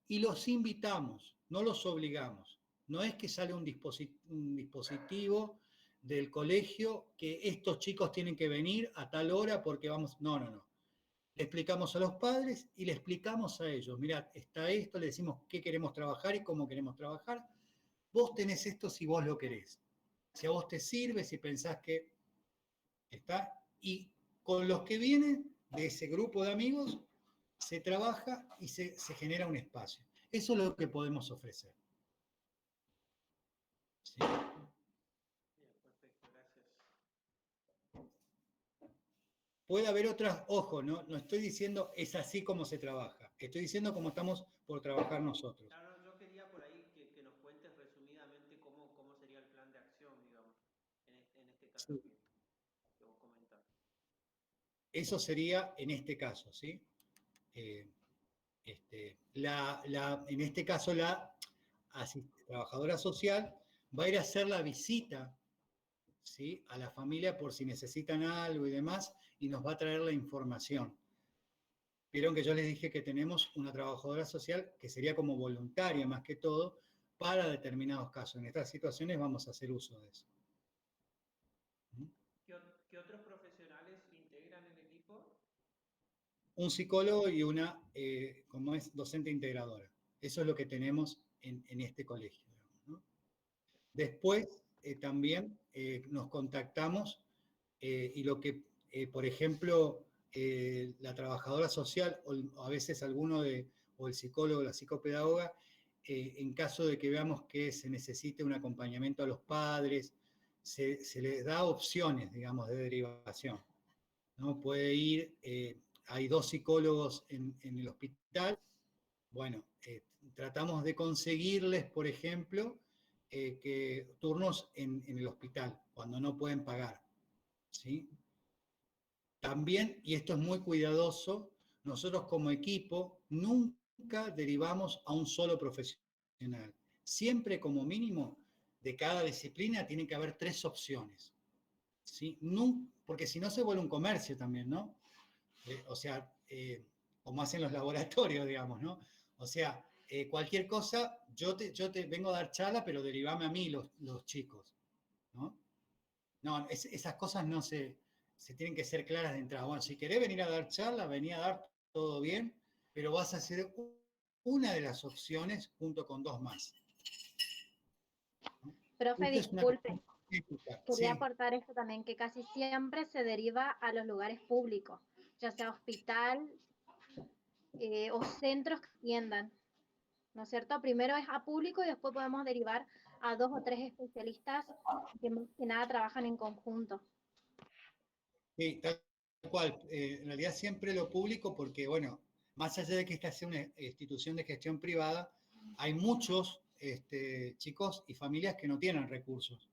Y los invitamos, no los obligamos. No es que sale un dispositivo del colegio que estos chicos tienen que venir a tal hora porque vamos... No, no, no. Le explicamos a los padres y le explicamos a ellos. Mirá, está esto, le decimos qué queremos trabajar y cómo queremos trabajar. Vos tenés esto si vos lo querés. Si a vos te sirve, si pensás que está. Y con los que vienen de ese grupo de amigos, se trabaja y se genera un espacio. Eso es lo que podemos ofrecer. ¿Sí? Bien, perfecto, gracias. Puede haber otras, ojo, no estoy diciendo es así como se trabaja, estoy diciendo cómo estamos por trabajar nosotros. Claro, yo quería por ahí que nos cuentes resumidamente cómo sería el plan de acción, digamos, en este caso Sí. que vos comentás. Eso sería en este caso, ¿sí? En este caso, la trabajadora social va a ir a hacer la visita, ¿sí? A la familia por si necesitan algo y demás, y nos va a traer la información. Vieron que yo les dije que tenemos una trabajadora social que sería como voluntaria más que todo para determinados casos. En estas situaciones vamos a hacer uso de eso. ¿Qué otros profesionales integran el equipo? Un psicólogo y una, como es, docente integradora. Eso es lo que tenemos en este colegio, ¿no? Después también nos contactamos y lo que, por ejemplo, la trabajadora social o a veces o el psicólogo, la psicopedagoga, en caso de que veamos que se necesite un acompañamiento a los padres, se les da opciones, digamos, de derivación, ¿no? Puede ir, hay 2 psicólogos en el hospital, bueno, tratamos de conseguirles, por ejemplo, que turnos en el hospital, cuando no pueden pagar, ¿sí? También, y esto es muy cuidadoso, nosotros como equipo nunca derivamos a un solo profesional. Siempre como mínimo de cada disciplina tiene que haber 3 opciones, ¿sí? Porque si no se vuelve un comercio también, ¿no? O sea, como hacen los laboratorios, digamos, ¿no? O sea, cualquier cosa, yo te vengo a dar charla, pero derivame a mí los chicos, ¿no? No, esas cosas no se tienen que ser claras de entrada. Bueno, si querés venir a dar charla, vení a dar todo bien, pero vas a ser una de las opciones junto con 2 más. Profe, Esto es una disculpe, ética, quería sí. aportar esto también, que casi siempre se deriva a los lugares públicos, ya sea hospital o centros que atiendan, ¿no es cierto? Primero es a público y después podemos derivar a 2 o 3 especialistas que más que nada trabajan en conjunto. Sí, tal cual. En realidad siempre lo público porque, bueno, más allá de que esta sea una institución de gestión privada, hay muchos chicos y familias que no tienen recursos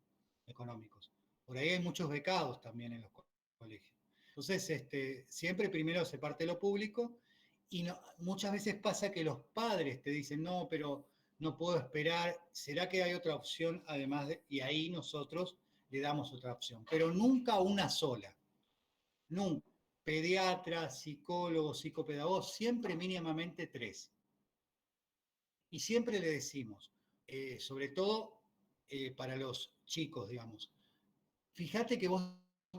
económicos. Por ahí hay muchos becados también en los colegios. Entonces, siempre primero se parte de lo público y muchas veces pasa que los padres te dicen, no, pero no puedo esperar, ¿será que hay otra opción además de? Y ahí nosotros le damos otra opción, pero nunca una sola. Nunca. Pediatra, psicólogo, psicopedagogo, siempre mínimamente 3. Y siempre le decimos, sobre todo para los chicos, digamos, fíjate que vos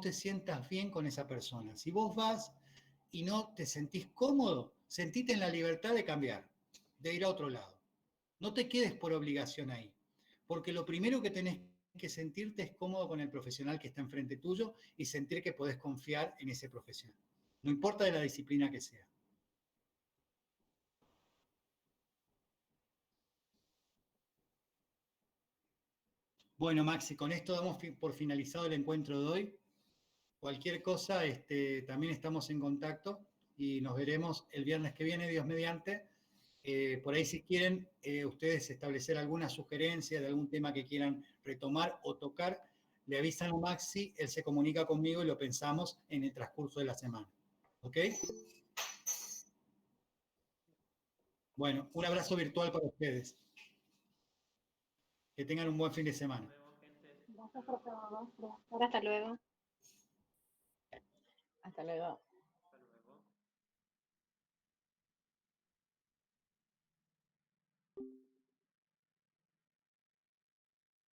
te sientas bien con esa persona. Si vos vas y no te sentís cómodo, sentite en la libertad de cambiar, de ir a otro lado. No te quedes por obligación ahí, porque lo primero que tenés que sentirte es cómodo con el profesional que está enfrente tuyo y sentir que podés confiar en ese profesional. No importa de la disciplina que sea. Bueno, Maxi, con esto damos por finalizado el encuentro de hoy. Cualquier cosa, también estamos en contacto y nos veremos el viernes que viene, Dios mediante. Por ahí si quieren ustedes establecer alguna sugerencia de algún tema que quieran retomar o tocar, le avisan a Maxi, él se comunica conmigo y lo pensamos en el transcurso de la semana. ¿Ok? Bueno, un abrazo virtual para ustedes. Que tengan un buen fin de semana. Nos vemos, gente. Gracias por todo. Hasta luego. Hasta luego.